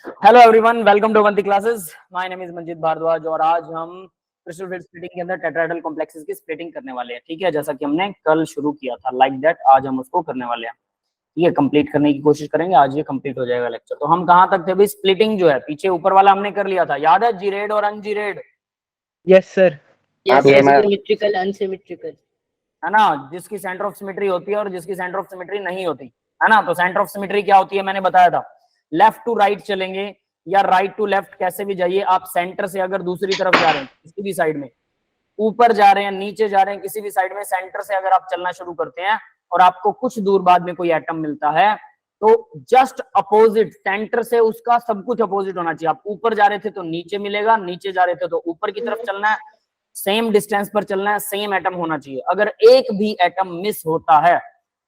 Hello everyone, welcome to Avanti classes. My name is Manjeet Bhardwaj और आज हम क्रिस्टल फील्ड स्प्लिटिंग के अंदर टेट्राहेड्रल कॉम्प्लेक्सेस की स्प्लिटिंग करने वाले हैं। ठीक है, जैसा कि हमने कल शुरू किया था लाइक दैट आज हम उसको करने वाले हैं। ठीक है, कंप्लीट करने की कोशिश करेंगे, आज ये कंप्लीट हो जाएगा लेक्चर। तो हम कहां तक थे भाई? स्प्लिटिंग जो है पीछे ऊपर वाला हमने कर लिया था, याद है? जीरेड और अनजीरेड। Yes sir. यस ये सर, सिमेट्रिकल अनसिमेट्रिकल है ना, जिसकी सेंटर ऑफ सिमेट्री होती है और जिसकी सेंटर ऑफ सिमेट्री नहीं होती, है ना। तो सेंटर ऑफ सिमेट्री क्या होती है मैंने बताया था, लेफ्ट टू राइट चलेंगे या राइट टू लेफ्ट, कैसे भी जाइए आप। सेंटर से अगर दूसरी तरफ जा रहे हैं किसी भी साइड में, ऊपर जा रहे हैं नीचे जा रहे हैं किसी भी साइड में, सेंटर से अगर आप चलना शुरू करते हैं और आपको कुछ दूर बाद में कोई एटम मिलता है तो जस्ट अपोजिट, सेंटर से उसका सब कुछ अपोजिट होना चाहिए। आप ऊपर जा रहे थे तो नीचे मिलेगा, नीचे जा रहे थे तो ऊपर की तरफ चलना है, सेम डिस्टेंस पर चलना है, सेम एटम होना चाहिए। अगर एक भी एटम मिस होता है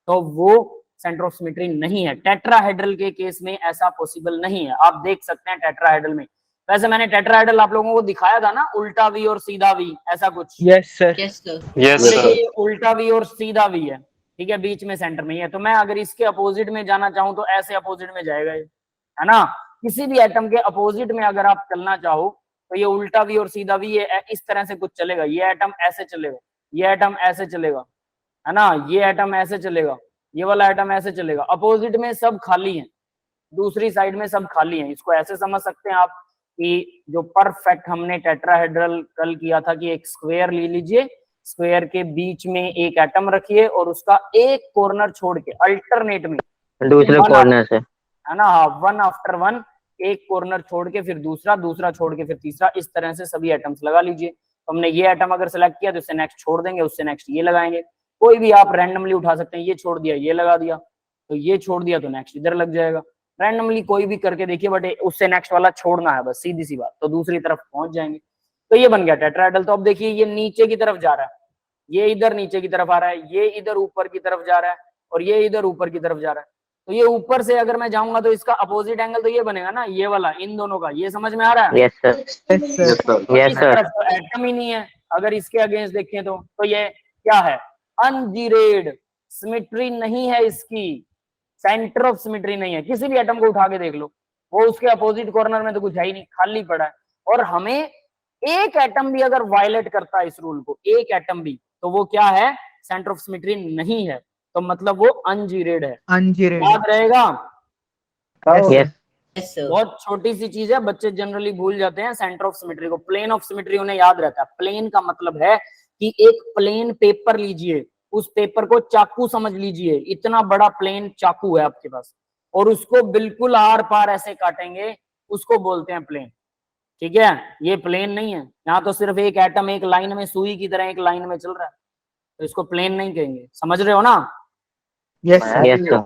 तो वो सेंटर ऑफ सिमेट्री नहीं है। टेट्राहेड्रल के केस में ऐसा पॉसिबल नहीं है। आप देख सकते हैं टेट्राहेड्रल में, वैसे मैंने टेट्राहेड्रल आप लोगों को दिखाया था ना, उल्टा वी और सीधा वी, ऐसा कुछ। Yes sir. Yes sir yes sir. ये उल्टा वी और सीधा वी है, ठीक है, बीच में सेंटर में ही है। तो मैं अगर इसके अपोजिट में जाना चाहूं तो ऐसे अपोजिट में जाएगा ये, है ना। किसी भी एटम के अपोजिट में अगर आप चलना चाहो तो ये उल्टा वी और सीधा वी ये इस तरह से कुछ चलेगा। ये एटम ऐसे चलेगा, ये एटम ऐसे चलेगा, है ना, ये एटम ऐसे चलेगा, ये वाला एटम ऐसे चलेगा। अपोजिट में सब खाली है, दूसरी साइड में सब खाली है। इसको ऐसे समझ सकते हैं आप कि जो परफेक्ट हमने टेट्राहेड्रल कल किया था कि एक स्क्वायर ले लीजिए, स्क्वायर के बीच में एक एटम रखिए और उसका एक कॉर्नर छोड़ के अल्टरनेट में दूसरे कॉर्नर से, है ना, हाँ, वन आफ्टर वन, एक कॉर्नर छोड़ के फिर दूसरा, दूसरा छोड़ के फिर तीसरा, इस तरह से सभी एटम्स लगा लीजिए। तो हमने ये एटम अगर सेलेक्ट किया तो उससे नेक्स्ट छोड़ देंगे, उससे नेक्स्ट ये लगाएंगे। कोई भी आप रैंडमली उठा सकते हैं, ये छोड़ दिया ये लगा दिया, तो ये छोड़ दिया तो नेक्स्ट इधर लग जाएगा। रैंडमली कोई भी करके देखिए, बट उससे नेक्स्ट वाला छोड़ना है बस, सीधी सी बात, तो दूसरी तरफ पहुंच जाएंगे। तो ये बन गया टेट्राहेड्रल। तो अब देखिए ये नीचे की तरफ जा रहा है, ये इधर नीचे की तरफ आ रहा है, ये इधर ऊपर की तरफ जा रहा है और ये इधर ऊपर की तरफ जा रहा है। तो ये ऊपर से अगर मैं जाऊंगा तो इसका अपोजिट एंगल तो ये बनेगा ना, ये वाला, इन दोनों का। ये समझ में आ रहा है? Yes sir, yes sir. Yes इस सर। तरफ तो एटम ही नहीं है, अगर इसके अगेंस्ट देखें तो ये क्या है? अनजीरेड, सिमेट्री नहीं है इसकी, सेंटर ऑफ सिमेट्री नहीं है। किसी भी एटम को उठा के देख लो, वो उसके अपोजिट कॉर्नर में तो कुछ है ही नहीं, खाली पड़ा है। और हमें एक एटम भी अगर वायलेट करता है इस रूल को, एक एटम भी, तो वो क्या है? सेंटर ऑफ सिमेट्री नहीं है, तो मतलब वो अनजीरेड है। अनजीरेड। याद रहेगा? यस यस सर बहुत छोटी सी चीज है, बच्चे जनरली भूल जाते हैं सेंटर ऑफ सिमेट्री को। प्लेन ऑफ सिमेट्री उन्हें याद रहता है। प्लेन का मतलब है कि एक प्लेन पेपर लीजिए, उस पेपर को चाकू समझ लीजिए, इतना बड़ा प्लेन चाकू है आपके पास, और उसको बिल्कुल आर पार ऐसे काटेंगे, उसको बोलते हैं प्लेन। ठीक है, ये प्लेन नहीं है। यहाँ तो सिर्फ एक एटम एक लाइन में, सुई की तरह एक लाइन में चल रहा है, तो इसको प्लेन नहीं कहेंगे। समझ रहे हो ना? Yes sir. Yes sir.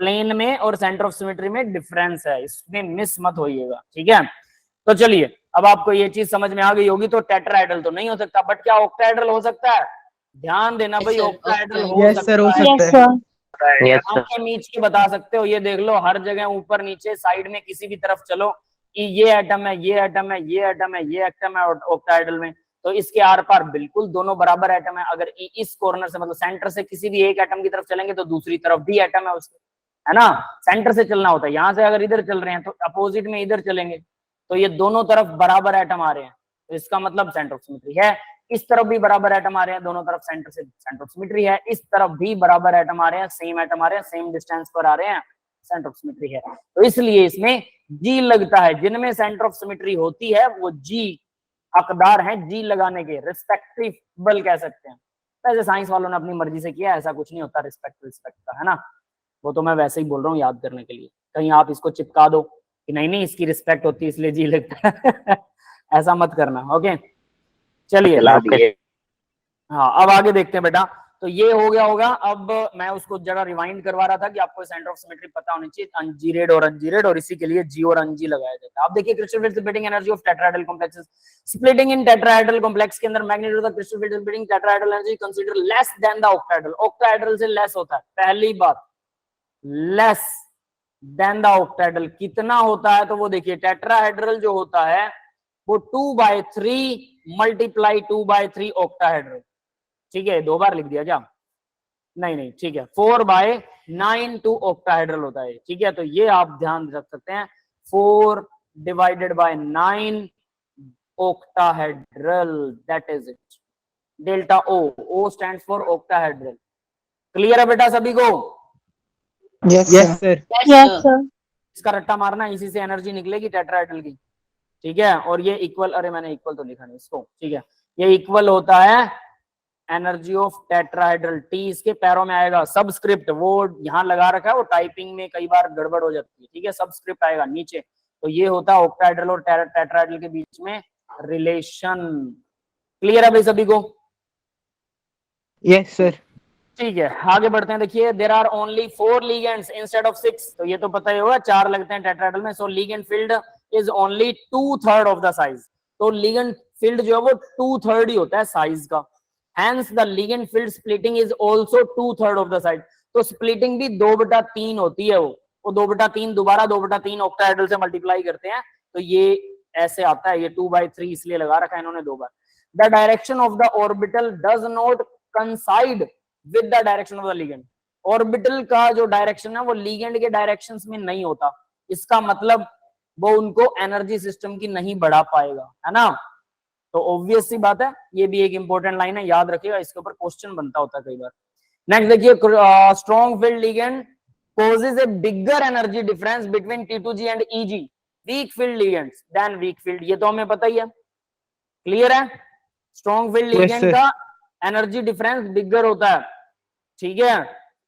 Plane में और सेंटर ऑफ सिमेट्री में डिफरेंस है, इसमें मिस मत होइएगा। ठीक है, तो चलिए, अब आपको ये चीज समझ में आ गई होगी। तो टेट्राहेड्रल तो नहीं हो सकता, बट क्या ऑक्टाहेड्रल हो सकता है? ध्यान देना भाई, Yes, sir. ऑक्टाहेड्रल हो यस सर, हो सकता है। सकता है। Yes sir. आंखें मीच के बता सकते हो, ये देख लो हर जगह, ऊपर नीचे साइड में किसी भी तरफ चलो कि ये एटम है, ये एटम है, ये एटम है, ये एटम है ऑक्टाहेड्रल में, तो इसके आर पार बिल्कुल दोनों बराबर एटम है। अगर इस कॉर्नर से, मतलब सेंटर से किसी भी एक एटम की तरफ चलेंगे तो दूसरी तरफ भी एटम है उसके, है ना। सेंटर से चलना होता है, यहां से अगर इधर चल रहे हैं तो अपोजिट में इधर चलेंगे, तो ये दोनों तरफ बराबर एटम आ रहे हैं, तो इसका मतलब सेंटर ऑफ सिमेट्री है। इस तरफ भी बराबर एटम आ रहे हैं, दोनों तरफ सेंटर से सेंटर ऑफ सिमेट्री है। इस तरफ भी बराबर एटम आ रहे हैं, सेम एटम आ रहे हैं, सेम डिस्टेंस पर आ रहे हैं, सेंटर ऑफ सिमेट्री है। तो इसलिए इसमें जी लगता है। जिनमें सेंटर ऑफ सिमेट्री होती है वो जी हकदार हैं जी लगाने के, रिस्पेक्टिबल कह सकते हैं। वैसे साइंस वालों ने अपनी मर्जी से किया, ऐसा कुछ नहीं होता रिस्पेक्ट का, है ना। वो तो मैं वैसे ही बोल रहा हूँ याद करने के लिए, कहीं आप इसको चिपका दो कि नहीं नहीं इसकी रिस्पेक्ट होती है इसलिए जी लगता है ऐसा मत करना। ओके, चलिए, हाँ, अब आगे देखते हैं बेटा। तो ये हो गया होगा। अब मैं उसको जगह रिवाइंड करवा रहा था कि आपको सेंटर ऑफ सिमेट्री पता होनी चाहिए, अनजीरेड और अनजीरेड, और इसी के लिए जी और अनजी लगाया जाता है। आप देखिए crystal field splitting energy of tetrahedral complexes. Splitting in tetrahedral complex के अंदर magnitude of crystal field splitting tetrahedral energy consider less than the octahedral. Octahedral से लेस होता है, पहली बात, लेस देन द ऑक्टाहेड्रल। कितना होता है? तो वो देखिए, टेट्राहेड्रल जो होता है वो 2/3 मल्टीप्लाई 2/3 ऑक्टाहेड्रल। ठीक है, दो बार लिख दिया क्या? नहीं नहीं, ठीक है, 4/9 ऑक्टाहेड्रल होता है। ठीक है, तो ये आप ध्यान रख सकते हैं, 4 divided by 9 octahedral. That is it. Delta O. O stands for octahedral. Clear है बेटा सभी को? Yes, sir. Yes, sir. इसका रट्टा मारना, इसी से एनर्जी निकलेगी टेट्राहेड्रल की, ठीक है। और ये इक्वल, अरे मैंने इक्वल तो लिखा नहीं इसको, ठीक है, ये इक्वल होता है एनर्जी ऑफ टेट्राहेड्रल। टी इसके पैरों में आएगा, सबस्क्रिप्ट वो यहाँ लगा रखा है, वो टाइपिंग में कई बार गड़बड़ हो जाती है, ठीक है, सबस्क्रिप्ट आएगा नीचे। तो ये होता है ऑक्टाहेड्रल और टेट्राहेड्रल के बीच में रिलेशन। क्लियर है भाई सभी को? Yes, sir. ठीक है, आगे बढ़ते हैं। देखिए, there are only 4 ligands instead of 6। तो ये तो पता ही होगा, 4 लगते हैं टेट्राहेड्रल में। So ligand field is only 2/3 of the size. तो लिगेंड फील्ड जो है वो 2/3 ही होता है साइज का। Hence the ligand field splitting is also 2/3 of the size. तो स्प्लिटिंग भी 2/3 होती है। वो 2/3 दोबारा 2/3 ऑक्टाहेड्रल से मल्टीप्लाई करते हैं, तो ये ऐसे आता है। ये 2/3 इसलिए लगा रखा है इन्होंने 2 बार। The direction of the orbital does not coincide with the direction of the ligand. Orbital का जो डायरेक्शन है वो लिगेंड के डायरेक्शंस में नहीं होता। इसका मतलब वो उनको एनर्जी सिस्टम की नहीं बढ़ा पाएगा, है ना। तो ऑब्वियस सी बात है, ये भी एक इंपॉर्टेंट लाइन है, याद रखिएगा, इसके ऊपर क्वेश्चन बनता होता है कई बार। नेक्स्ट देखिए, strong field ligand causes a bigger energy difference between T2G and EG, weak field ligands than weak field। ये तो हमें पता ही है, क्लियर है। स्ट्रॉन्ग फील्ड लिगेंड का एनर्जी डिफरेंस बिगर होता है, ठीक है,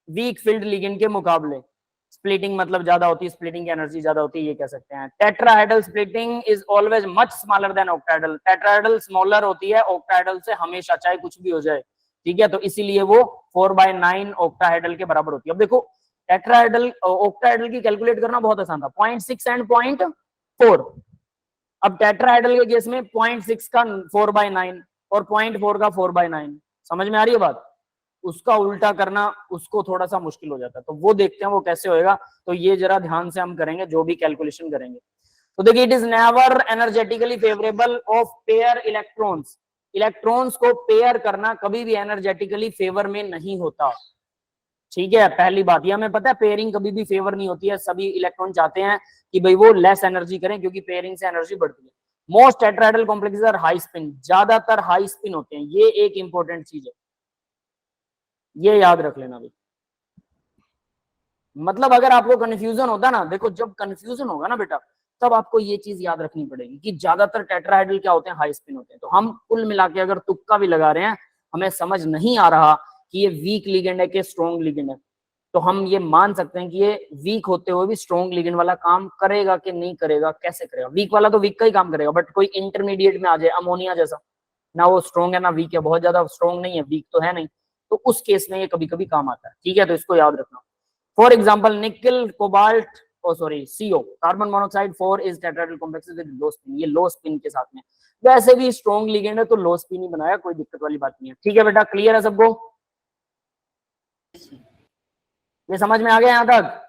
वीक फील्ड लिगेंड के मुकाबले। स्प्लिटिंग मतलब ज्यादा होती है, स्प्लिटिंग की एनर्जी ज्यादा होती है, ये कह सकते हैं। Tetrahedral splitting is always much smaller than octahedral. Tetrahedral smaller होती है ऑक्टाहेड्रल से हमेशा, चाहे कुछ भी हो जाए, ठीक है। तो इसीलिए वो 4/9 ऑक्टाहेड्रल के बराबर होती है। अब देखो, टेट्राहेड्रल ऑक्टाहेड्रल की कैलकुलेट करना बहुत आसान था, 0.6 एंड 0.4। अब टेट्राहेड्रल के केस में 0.6 का 4/9 और 0.4 का 4/9। समझ में आ रही है बात? उसका उल्टा करना उसको थोड़ा सा मुश्किल हो जाता है, तो वो देखते हैं वो कैसे होएगा। तो ये जरा ध्यान से हम करेंगे जो भी कैलकुलेशन करेंगे। तो देखिए, it is never energetically favourable of pair electrons. Electrons को पेयर करना कभी भी एनर्जेटिकली फेवर में नहीं होता, ठीक है। पहली बात, ये हमें पता है, पेयरिंग कभी भी फेवर नहीं होती है। सभी इलेक्ट्रॉन चाहते हैं कि भाई वो लेस एनर्जी करें, क्योंकि पेयरिंग से एनर्जी बढ़ती है। Most tetrahedral complexes are high spin, ज्यादातर हाई स्पिन होते हैं, ये एक इंपॉर्टेंट चीज है, ये याद रख लेना भाई। मतलब अगर आपको कंफ्यूजन होता ना, देखो जब कंफ्यूजन होगा ना बेटा, तब आपको ये चीज याद रखनी पड़ेगी कि ज्यादातर टेट्राहेड्रल क्या होते हैं, हाई स्पिन होते हैं। तो हम कुल मिला के अगर तुक्का भी लगा रहे हैं, हमें समझ नहीं आ रहा कि ये वीक लिगेंड है कि स्ट्रॉन्ग लिगेंड है, तो हम ये मान सकते हैं कि ये वीक होते हुए भी स्ट्रॉन्ग लिगेंड वाला काम करेगा कि नहीं करेगा, कैसे करेगा। वीक वाला तो वीक का ही काम करेगा, बट कोई इंटरमीडिएट में आ जाए, अमोनिया जैसा, ना वो स्ट्रॉन्ग है ना वीक है, बहुत ज्यादा स्ट्रॉन्ग नहीं है, वीक तो है नहीं, तो उस केस में ये कभी कभी काम आता है, ठीक है। तो इसको याद रखना। फॉर एग्जाम्पल, निकल, cobalt, CO, carbon monoxide 4 is tetrahedral complexes with low spin. ये लो स्पिन के साथ में, वैसे भी स्ट्रॉन्ग लिगेंड है तो लो स्पिन ही बनाया, कोई दिक्कत वाली बात नहीं है, ठीक है बेटा। क्लियर है सबको? ये समझ में आ गया यहां तक?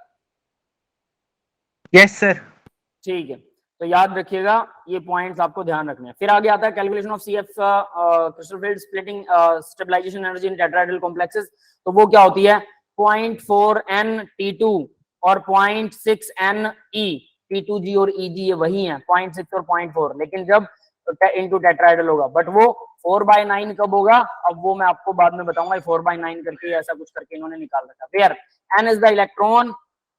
Yes, sir. ठीक है, तो याद रखिएगा, ये पॉइंट्स आपको ध्यान रखने हैं। फिर आगे आता है calculation of CF crystal field splitting stabilisation energy in tetrahedral complexes. तो वो क्या होती है, 0.4 N/T2 और 0.6 N/E। T2G और EG ये वही है, 0.6 और 0.4, लेकिन जब इनटू टेट्राहेड्रल होगा, बट वो 4/9 कब होगा, अब वो मैं आपको बाद में बताऊंगा। 4/9 करके ऐसा कुछ करके इन्होंने निकाल रखा। Where N is the electron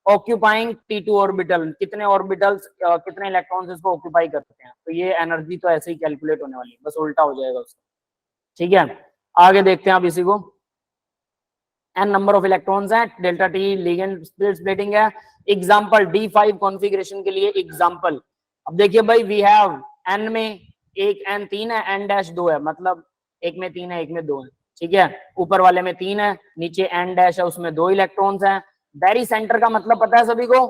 occupying T2 orbital, कितने ऑर्बिटल्स कितने इलेक्ट्रॉन्स इसको ऑक्यूपाई करते हैं, तो ये एनर्जी तो ऐसे ही कैलकुलेट होने वाली है, बस उल्टा हो जाएगा उसका, ठीक है। आगे देखते हैं आप इसी को। n नंबर ऑफ इलेक्ट्रॉन्स हैं, डेल्टा T लिगेंड स्प्लिटिंग है। एग्जांपल D5 कॉन्फ़िगरेशन के लिए एग्जांपल, अब देखिए भाई, वी हैव n में एक n 3 है, n डैश 2 है, मतलब एक में 3 है एक में 2 है, ठीक है। ऊपर वाले में 3 है, नीचे n डैश है, उसमें 2 इलेक्ट्रॉन्स हैं। वेरी सेंटर का मतलब पता है सभी को,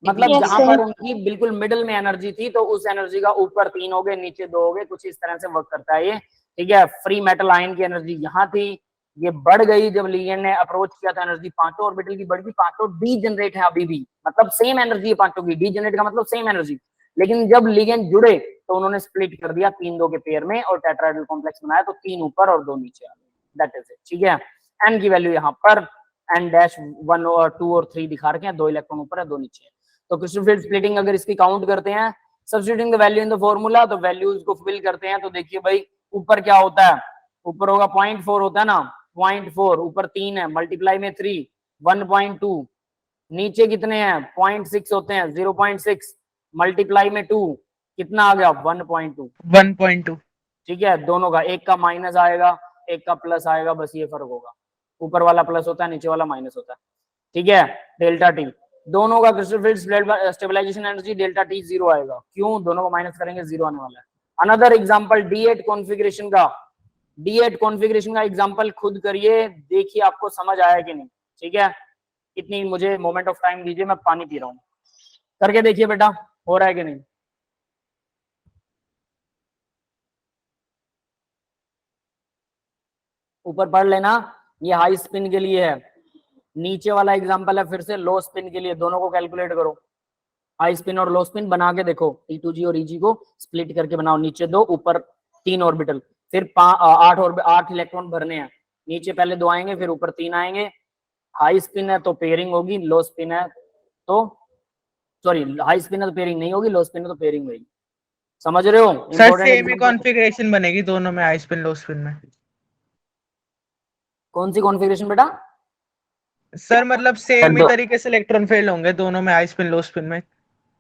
मतलब जहां पर उनकी बिल्कुल मिडिल में एनर्जी थी, तो उस एनर्जी का ऊपर 3 हो गए, नीचे 2 हो गए, कुछ इस तरह से वर्क करता है ये, ठीक है। फ्री मेटल आयन की एनर्जी यहाँ थी, ये बढ़ गई जब लिगेंड ने अप्रोच किया था, एनर्जी पांचों ऑर्बिटल की बढ़ गई, पांचों डी जनरेट है अभी भी, मतलब सेम एनर्जी है पांचों की, डी जनरेट का मतलब सेम एनर्जी, लेकिन जब लिगेंड जुड़े तो उन्होंने स्प्लिट कर दिया 3-2 के पेयर में और टेट्राहेड्रल कॉम्प्लेक्स बनाया, तो 3 ऊपर और 2 नीचे आ गए, दैट इज इट, ठीक है। एन की वैल्यू यहाँ पर n डैश 1 और 2 और 3 दिखा रखे हैं, 2 इलेक्ट्रॉन ऊपर है 2 नीचे है। तो क्रिस्टल फील्ड स्प्लिटिंग अगर इसकी काउंट करते हैं, substituting the value in the formula, तो वैल्यूज को फिल करते हैं, तो देखिए भाई ऊपर क्या होता है, ऊपर होगा 0.4 होता है ना, 0.4, ऊपर 3 है, मल्टीप्लाई में 3 1.2, नीचे कितने हैं 0.6 होते हैं, 0.6 मल्टीप्लाई में 2 कितना आ गया 1.2। 1.2 ठीक है, दोनों का, एक का माइनस आएगा एक का प्लस आएगा, बस ये फर्क होगा, ऊपर वाला प्लस होता है नीचे वाला माइनस होता है। ठीक है, डेल्टा टी, दोनों का crystal field stabilisation energy delta T 0 आएगा, क्यों, दोनों को माइनस करेंगे 0 आने वाला है। अनदर एग्जांपल D8 कॉन्फ़िगरेशन का, D8 कॉन्फ़िगरेशन का एग्जांपल खुद करिए, देखिए आपको समझ आया कि नहीं। ठीक है, इतनी मुझे मोमेंट ऑफ टाइम दीजिए, मैं पानी पी रहा हूँ, करके देखिए बेटा हो रहा है कि नहीं। ऊपर पढ़ लेना, ये हाई स्पिन के लिए है, नीचे वाला एग्जांपल है फिर से लो स्पिन के लिए, दोनों को कैलकुलेट करो, हाई स्पिन और लो स्पिन बना के देखो, E2G और EG को स्प्लिट करके बनाओ, नीचे 2 ऊपर 3 ऑर्बिटल, फिर 8 इलेक्ट्रॉन भरने हैं, नीचे पहले 2 आएंगे फिर ऊपर 3 आएंगे। हाई स्पिन है तो पेयरिंग होगी, लो स्पिन है तो सॉरी हाई स्पिन है तो पेयरिंग नहीं होगी, लो स्पिन है तो पेयरिंग होगी। समझ रहे हो? सर Important सेम ही example। कॉन्फ़िगरेशन बनेगी दोनों में, हाई स्पिन लो स्पिन में। कौन सी कॉन्फ़िगरेशन बेटा? सर मतलब सेम ही तरीके से इलेक्ट्रॉन फेल होंगे दोनों में, हाई स्पिन लो स्पिन में,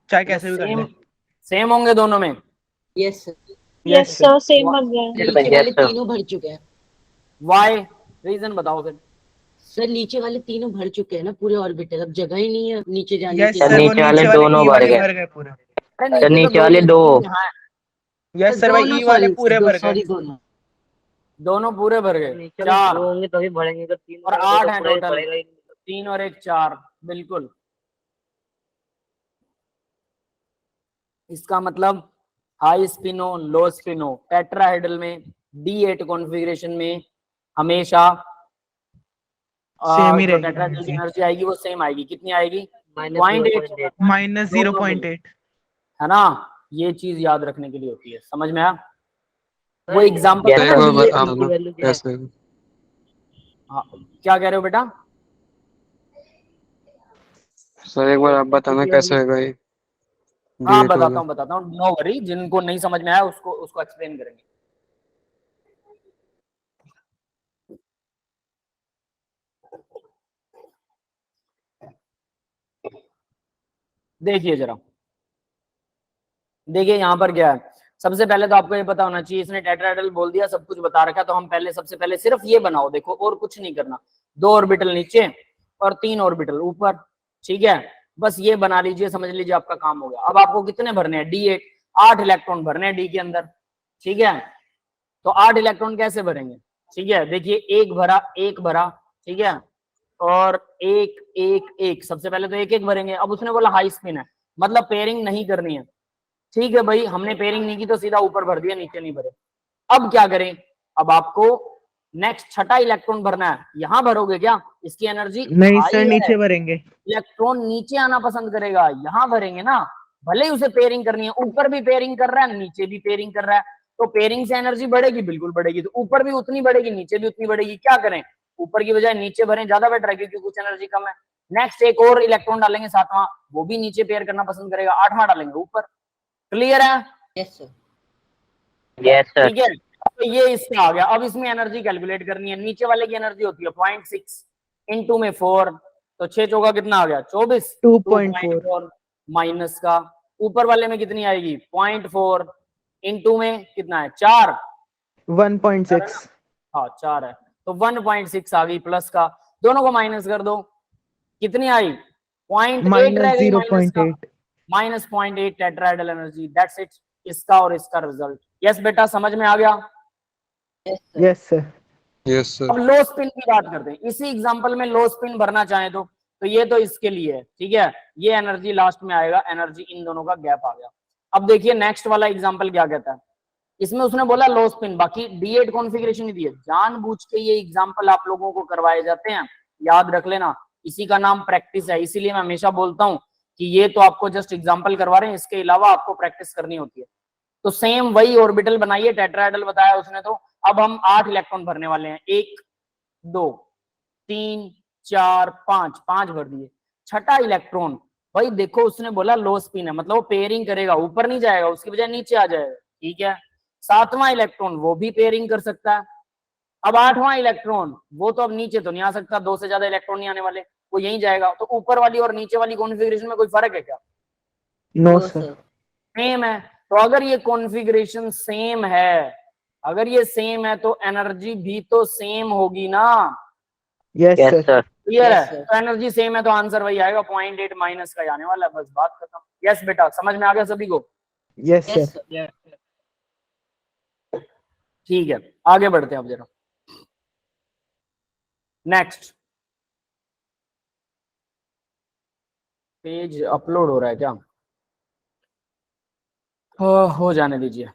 चाहे कैसे भी कर सेम ले। सेम होंगे दोनों में। Yes sir, yes sir. Same बन गया है। नीचे वाले तीनों भर चुके हैं वाई, रीजन बताओ फिर। सर, नीचे वाले तीनों भर चुके हैं ना पूरे ऑर्बिटल, अब जगह ही नहीं है नीचे जाने यस की। सर, वो नीचे वाले नीचे वाले दोनों ई भर वाले गए। भर गए पूरे। अरे तो नीचे वाले 2 हाँ, यस सर, भाई ई वाले पूरे भर गए। सॉरी, दोनों दोनों पूरे भर गए, नीचे 4 2 होंगे तभी बढ़ेंगे, तो 3 और 8 है टोटल, 3 और 1 4, बिल्कुल। इसका मतलब हाई स्पिनो लो स्पिनो टेट्राहेड्रल में D8 कॉन्फ़िगरेशन में हमेशा सेम ही जो रहेगी टेट्राहेड्रल की एनर्जी, एनर्जी आएगी वो सेम आएगी, कितनी आएगी -0.8। माइनस 0.8 है ना, ये चीज याद रखने के लिए होती है, समझ में आया? वो एग्जांपल हाँ, क्या कह रहे हो बेटा? सर एक बार आप बताना कैसे होगा ये हाँ D8 वाला। बताता हूँ, नो वरी, जिनको नहीं समझ में आया उसको उसको एक्सप्लेन करेंगे। देखिए जरा, देखिए यहाँ पर क्या है, सबसे पहले तो आपको ये पता होना चाहिए, इसने टेट्राहेड्रल बोल दिया, सब कुछ बता रखा, तो हम पहले सबसे पहले सिर्फ ये बनाओ, देखो और कुछ नहीं करना, 2 ऑर्बिटल नीचे और 3 ऑर्बिटल ऊपर। ठीक है, बस ये बना लीजिए, समझ लीजिए आपका काम हो गया। अब आपको कितने भरने हैं D8, 8 इलेक्ट्रॉन भरने हैं D के अंदर। ठीक है, तो 8 इलेक्ट्रॉन कैसे भरेंगे? ठीक है, देखिए एक भरा, ठीक है, और एक सबसे पहले तो एक भरेंगे। अब उसने बोला हाई स्पिन है, मतलब पेयरिंग नहीं करनी है। ठीक है भाई, हमने पेयरिंग नहीं की तो सीधा ऊपर भर दिया, नीचे नहीं भरे। अब क्या करें? अब आपको नेक्स्ट छठा इलेक्ट्रॉन भरना है, यहां भरोगे क्या? इसकी एनर्जी नहीं हाई सर, है, नीचे भरेंगे। इलेक्ट्रॉन नीचे आना पसंद करेगा, यहां भरेंगे ना, भले ही उसे पेयरिंग करनी है, ऊपर भी पेयरिंग कर रहा है नीचे भी पेयरिंग कर रहा है, तो पेयरिंग से एनर्जी बढ़ेगी, बिल्कुल बढ़ेगी, तो ऊपर भी उतनी बढ़ेगी नीचे भी उतनी बढ़ेगी। क्या करें? ऊपर की बजाय नीचे भरें, ज्यादा बेटर है क्योंकि कुछ एनर्जी कम है। नेक्स्ट एक और इलेक्ट्रॉन डालेंगे 7वां, वो भी नीचे पेयर करना पसंद करेगा, 8वां डालेंगे ऊपर। क्लियर है? Yes sir. Yes sir. ठीक है, तो ये इससे आ गया। अब इसमें एनर्जी कैलकुलेट करनी है, नीचे वाले की एनर्जी होती है 0.6 इंटू में 4, तो 6 चौका कितना आ गया 24, 2.4 माइनस का, ऊपर वाले में कितनी आएगी 0.4 इंटू में कितना है 4, 1.6 हाँ 4 है, तो 1.6 आ गई प्लस का, दोनों को माइनस कर दो, कितनी आई 0.8 रह गई माइनस का, -0.8। Minus 0.8 tetrahedral energy, that's it, इसका और इसका रिजल्ट। यस बेटा, समझ में आ गया? Yes sir. Yes sir. अब लो स्पिन की बात करते हैं, इसी एग्जांपल में लो स्पिन भरना चाहे तो ये तो इसके लिए है। ठीक है, ये एनर्जी लास्ट में आएगा, एनर्जी इन दोनों का गैप आ गया। अब देखिए नेक्स्ट वाला एग्जांपल क्या कहता है, इसमें उसने बोला लो स्पिन, बाकी D8 कॉन्फ़िगरेशन ही दी है। जानबूझ के ये एग्जांपल आप लोगों को करवाए जाते हैं, याद रख लेना, इसी का नाम प्रैक्टिस है। इसीलिए मैं हमेशा बोलता हूँ कि ये तो आपको जस्ट एग्जांपल करवा रहे हैं, इसके अलावा आपको प्रैक्टिस करनी होती है। तो सेम वही ऑर्बिटल बनाइए, टेट्राहेड्रल बताया उसने, तो अब हम 8 इलेक्ट्रॉन भरने वाले हैं, 1 2 3 4 5 भर दिए। छठा इलेक्ट्रॉन भाई देखो उसने बोला लो स्पिन है, मतलब वो पेयरिंग करेगा, ऊपर नहीं जाएगा, उसकी बजाय नीचे आ जाएगा, ठीक है। सातवां इलेक्ट्रॉन वो भी पेयरिंग कर सकता है। अब आठवां इलेक्ट्रॉन वो तो अब नीचे तो नहीं आ सकता, दो से ज्यादा इलेक्ट्रॉन नहीं आने वाले, वो यहीं जाएगा। तो ऊपर वाली और नीचे वाली कॉन्फ़िगरेशन में कोई फर्क है क्या? No no sir. Sir. Same है। तो अगर ये कॉन्फ़िगरेशन सेम है, अगर ये सेम है तो एनर्जी भी तो सेम होगी ना। Yes yes sir. Sir. Clear Yes, है? sir. तो एनर्जी सेम है तो आंसर वही आएगा, 0.8 माइनस का आने वाला है, बस बात खत्म। यस बेटा, समझ में आ गया सभी को? Yes Yes, sir. sir. ठीक है, आगे बढ़ते हैं अब जरा। नेक्स्ट पेज अपलोड हो रहा है क्या? हो जाने दीजिए।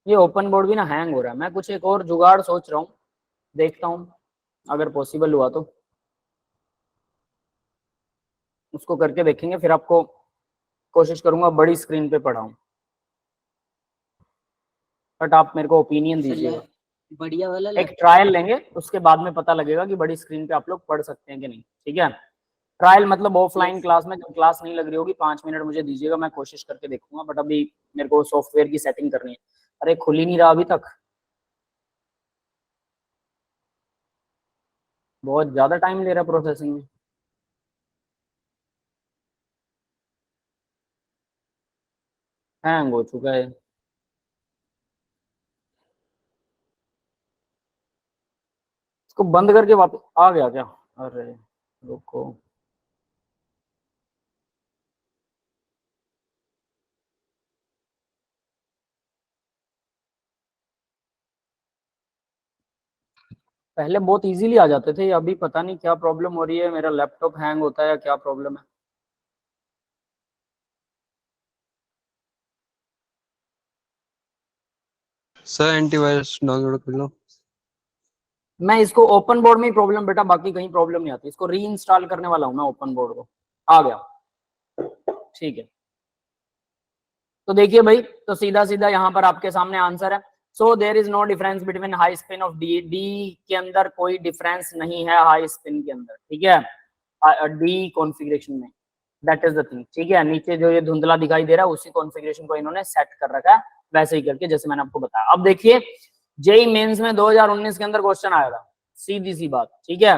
ये ओपन बोर्ड भी ना हैंग हो रहा है। मैं कुछ एक और जुगाड़ सोच रहा हूँ, देखता हूँ अगर पॉसिबल हुआ तो उसको करके देखेंगे, फिर आपको कोशिश करूंगा बड़ी स्क्रीन पे पढ़ाऊं। बट आप मेरे को ओपिनियन दीजिएगा। बढ़िया वाला एक लैपटॉप। ट्रायल लेंगे, उसके बाद में पता लगेगा कि बड़ी स्क्रीन पे आप लोग पढ़ सकते हैं कि नहीं, ठीक है। ट्रायल मतलब ऑफलाइन क्लास में, जब क्लास नहीं लग रही होगी 5 मिनट मुझे दीजिएगा, मैं कोशिश करके देखूंगा। बट अभी मेरे को सॉफ्टवेयर की सेटिंग करनी है। अरे खुल ही नहीं रहा अभी तक, बहुत ज्यादा टाइम ले रहा है प्रोसेसिंग में। हैंग हो चुका है। इसको बंद करके वापस आ गया क्या? अरे रुको, पहले बहुत इजीली आ जाते थे, अभी पता नहीं क्या प्रॉब्लम हो रही है, मेरा लैपटॉप हैंग होता है या क्या प्रॉब्लम है। सर एंटीवायरस डाउनलोड कर लो। मैं इसको ओपन बोर्ड में ही प्रॉब्लम बेटा, बाकी कहीं प्रॉब्लम नहीं आती। इसको री इंस्टॉल करने वाला हूं मैं ओपन बोर्ड को। आ गया, ठीक है। तो देखिए भाई, तो सीधा सीधा यहाँ पर आपके सामने आंसर है। So there is no difference between high spin of D. D के अंदर कोई डिफरेंस नहीं है हाई स्पिन के अंदर, ठीक है, डी कॉन्फ़िगरेशन में। दैट इज द थिंग, ठीक है। नीचे जो ये धुंधला दिखाई दे रहा है उसी कॉन्फ़िगरेशन को इन्होंने सेट कर रखा है, वैसे ही करके जैसे मैंने आपको बताया। अब देखिए, जेई मेंस में 2019 के अंदर क्वेश्चन आया था, सीधी सी बात, ठीक है।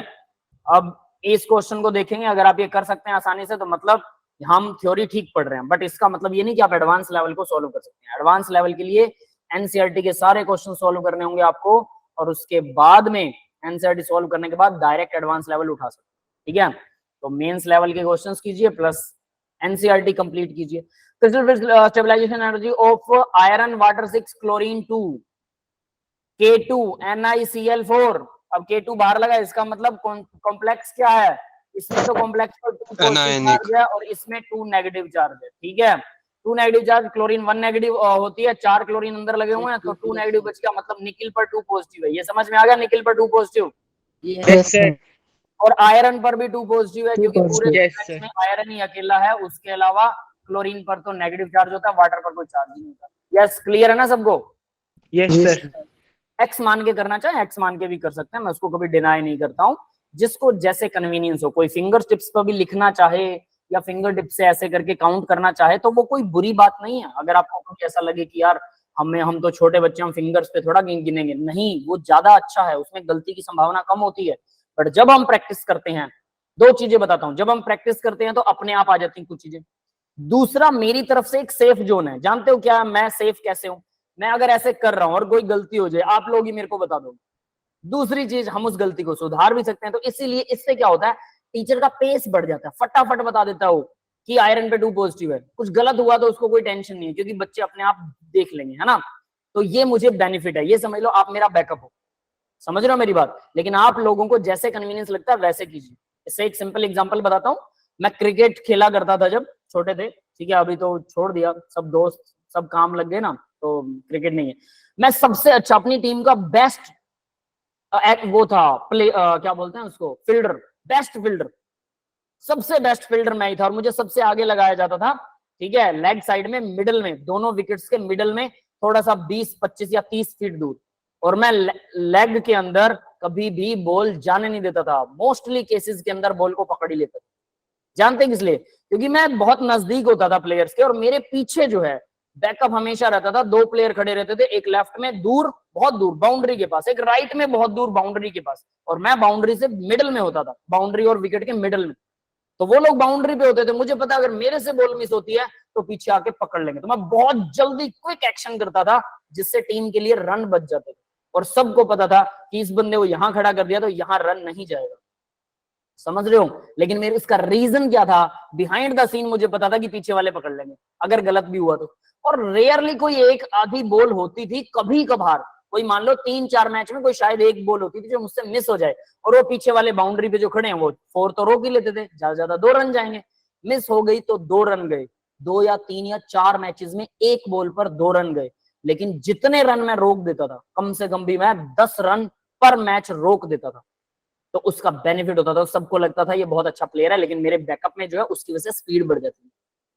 अब इस क्वेश्चन को देखेंगे, अगर आप ये कर सकते हैं आसानी से तो मतलब हम थ्योरी ठीक पढ़ रहे हैं। बट इसका मतलब ये नहीं कि आप एडवांस लेवल को सॉल्व कर सकते हैं। एडवांस लेवल के लिए एनसीईआरटी के सारे क्वेश्चन सॉल्व करने होंगे आपको, और उसके बाद में एनसीईआरटी सॉल्व करने के बाद डायरेक्ट एडवांस लेवल उठा सकते हैं, ठीक है। तो मेंस लेवल के क्वेश्चंस कीजिए प्लस एनसीईआरटी कंप्लीट कीजिए। Crystal stabilisation energy of iron water 6 chlorine 2 K2 NiCl4। अब K2 बाहर लगा, इसका मतलब कॉम्प्लेक्स क्या है? इसमें तो कॉम्प्लेक्स पर 2 पॉजिटिव Anionic। चार्ज है और इसमें 2 नेगेटिव चार्ज है, ठीक है। 2 नेगेटिव चार्ज, क्लोरीन 1 नेगेटिव होती है, 4 क्लोरीन अंदर लगे हुए हैं, तो 2 नेगेटिव बच गया, मतलब निकिल पर 2 पॉजिटिव है। ये समझ में आ गया, निकिल पर 2 पॉजिटिव। Yes sir. और आयरन पर भी 2 पॉजिटिव है, क्योंकि पूरे Yes, कॉम्प्लेक्स sir. में आयरन ही अकेला है, उसके अलावा क्लोरीन पर तो नेगेटिव चार्ज होता है, वाटर पर कोई चार्ज नहीं होता। यस, क्लियर है ना सबको? Yes sir. एक्स मान के करना चाहे एक्स मान के भी कर सकते हैं, मैं उसको कभी डिनाई नहीं करता हूँ। जिसको जैसे कन्वीनियंस हो, कोई फिंगर टिप्स पर भी लिखना चाहे या फिंगर टिप से ऐसे करके काउंट करना चाहे तो वो कोई बुरी बात नहीं है। अगर आपको कभी ऐसा लगे कि यार हम तो छोटे बच्चे, हम फिंगर्स पे थोड़ा गिनेंगे, नहीं, वो ज्यादा अच्छा है, उसमें गलती की संभावना कम होती है। बट जब हम प्रैक्टिस करते हैं, दो चीजें बताता हूँ, जब हम प्रैक्टिस करते हैं तो अपने आप आ जाती हैं कुछ चीजें। दूसरा, मेरी तरफ से एक सेफ जोन है। जानते हो क्या मैं सेफ कैसे हूं? मैं अगर ऐसे कर रहा हूं और कोई गलती हो जाए, आप लोग ही मेरे को बता दो। दूसरी चीज, हम उस गलती को सुधार भी सकते हैं। तो इसीलिए इससे क्या होता है, टीचर का पेस बढ़ जाता है, फटाफट बता देता हो कि आयरन पे 2 पॉजिटिव है। कुछ गलत हुआ तो उसको कोई टेंशन नहीं है, क्योंकि बच्चे अपने आप देख लेंगे, है ना। तो ये मुझे बेनिफिट है, ये समझ लो आप मेरा बैकअप हो। समझ रहे हो मेरी बात? लेकिन आप लोगों को जैसे कन्वीनियंस लगता है वैसे कीजिए। इससे एक सिंपल एग्जांपल बताता हूँ। मैं क्रिकेट खेला करता था जब छोटे थे, ठीक है। अभी तो छोड़ दिया, सब दोस्त सब काम लग गए ना, तो क्रिकेट नहीं है। मैं सबसे अच्छा अपनी टीम का बेस्ट वो था क्या बोलते हैं उसको, फील्डर, बेस्ट फील्डर, सबसे बेस्ट फील्डर मैं ही था। और मुझे सबसे आगे लगाया जाता था, ठीक है, लेग साइड में, मिडल में, दोनों विकेट्स के मिडल में, थोड़ा सा 20, 25 या 30 फीट दूर। और मैं लेग के अंदर कभी भी बॉल जाने नहीं देता था। मोस्टली केसेस के अंदर बॉल को पकड़ ही लेता था। जानते हैं किस लिए? क्योंकि मैं बहुत नजदीक होता था प्लेयर्स के और मेरे पीछे जो है बैकअप हमेशा रहता था, दो प्लेयर खड़े रहते थे, एक लेफ्ट में दूर, बहुत दूर बाउंड्री के पास, एक राइट में बहुत दूर बाउंड्री के पास, और मैं बाउंड्री से मिडल में होता था, बाउंड्री और विकेट के मिडल में। तो वो लोग बाउंड्री पे होते थे, मुझे पता अगर मेरे से बॉल मिस होती है तो पीछे आके पकड़ लेंगे, तो मैं बहुत जल्दी क्विक एक्शन करता था जिससे टीम के लिए रन बच जाते थे। और सबको पता था कि इस बंदे को यहां खड़ा कर दिया तो यहां रन नहीं जाएगा, समझ रहे हो? लेकिन मेरे इसका रीजन क्या था, बिहाइंड द सीन मुझे पता था कि पीछे वाले पकड़ लेंगे अगर गलत भी हुआ तो। और रेयरली कोई एक आधी बॉल होती थी, कभी कभार कोई मान लो 3-4 मैच में कोई शायद एक बॉल होती थी जो मुझसे मिस हो जाए, और वो पीछे वाले बाउंड्री पे जो खड़े हैं वो 4 तो रोक ही लेते थे, ज्यादा ज्यादा 2 रन जाएंगे। मिस हो गई तो 2 रन गए, 2 या 3 या 4 मैचेस में एक बॉल पर 2 रन गए। लेकिन जितने रन मैं रोक देता था, कम से कम भी मैं 10 रन पर मैच रोक देता था, तो उसका बेनिफिट होता था। सबको लगता था ये बहुत अच्छा प्लेयर है, लेकिन मेरे बैकअप में जो है उसकी वजह से स्पीड बढ़ जाती है।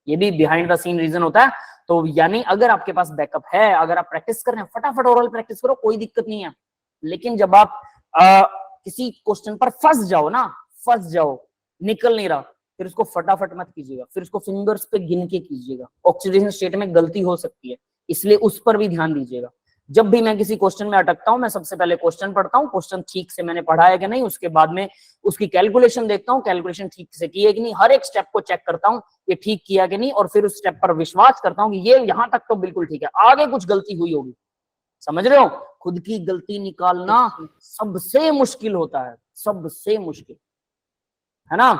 ये भी बिहाइंड द सीन रीजन होता है। तो यानी अगर आपके पास बैकअप है, अगर आप प्रैक्टिस कर रहे हैं, फटाफट ओवरऑल प्रैक्टिस करो, कोई दिक्कत नहीं है। लेकिन जब आप किसी क्वेश्चन पर फंस जाओ ना, फंस जाओ, निकल नहीं रहा, फिर उसको फटाफट मत कीजिएगा, फिर उसको फिंगर्स पे गिन के कीजिएगा। ऑक्सीडेशन स्टेट में गलती हो सकती है, इसलिए उस पर भी ध्यान दीजिएगा। जब भी मैं किसी क्वेश्चन में अटकता हूं, मैं सबसे पहले क्वेश्चन पढ़ता हूं, क्वेश्चन ठीक से मैंने पढ़ा है कि नहीं, उसके बाद में उसकी कैलकुलेशन देखता हूं, कैलकुलेशन ठीक से की है कि नहीं, हर एक स्टेप को चेक करता हूं ये ठीक किया कि नहीं, और फिर उस स्टेप पर विश्वास करता हूं कि ये यहां तक तो बिल्कुल ठीक है, आगे कुछ गलती हुई होगी। समझ रहे हो? खुद की गलती निकालना सबसे मुश्किल होता है, सबसे मुश्किल, है ना?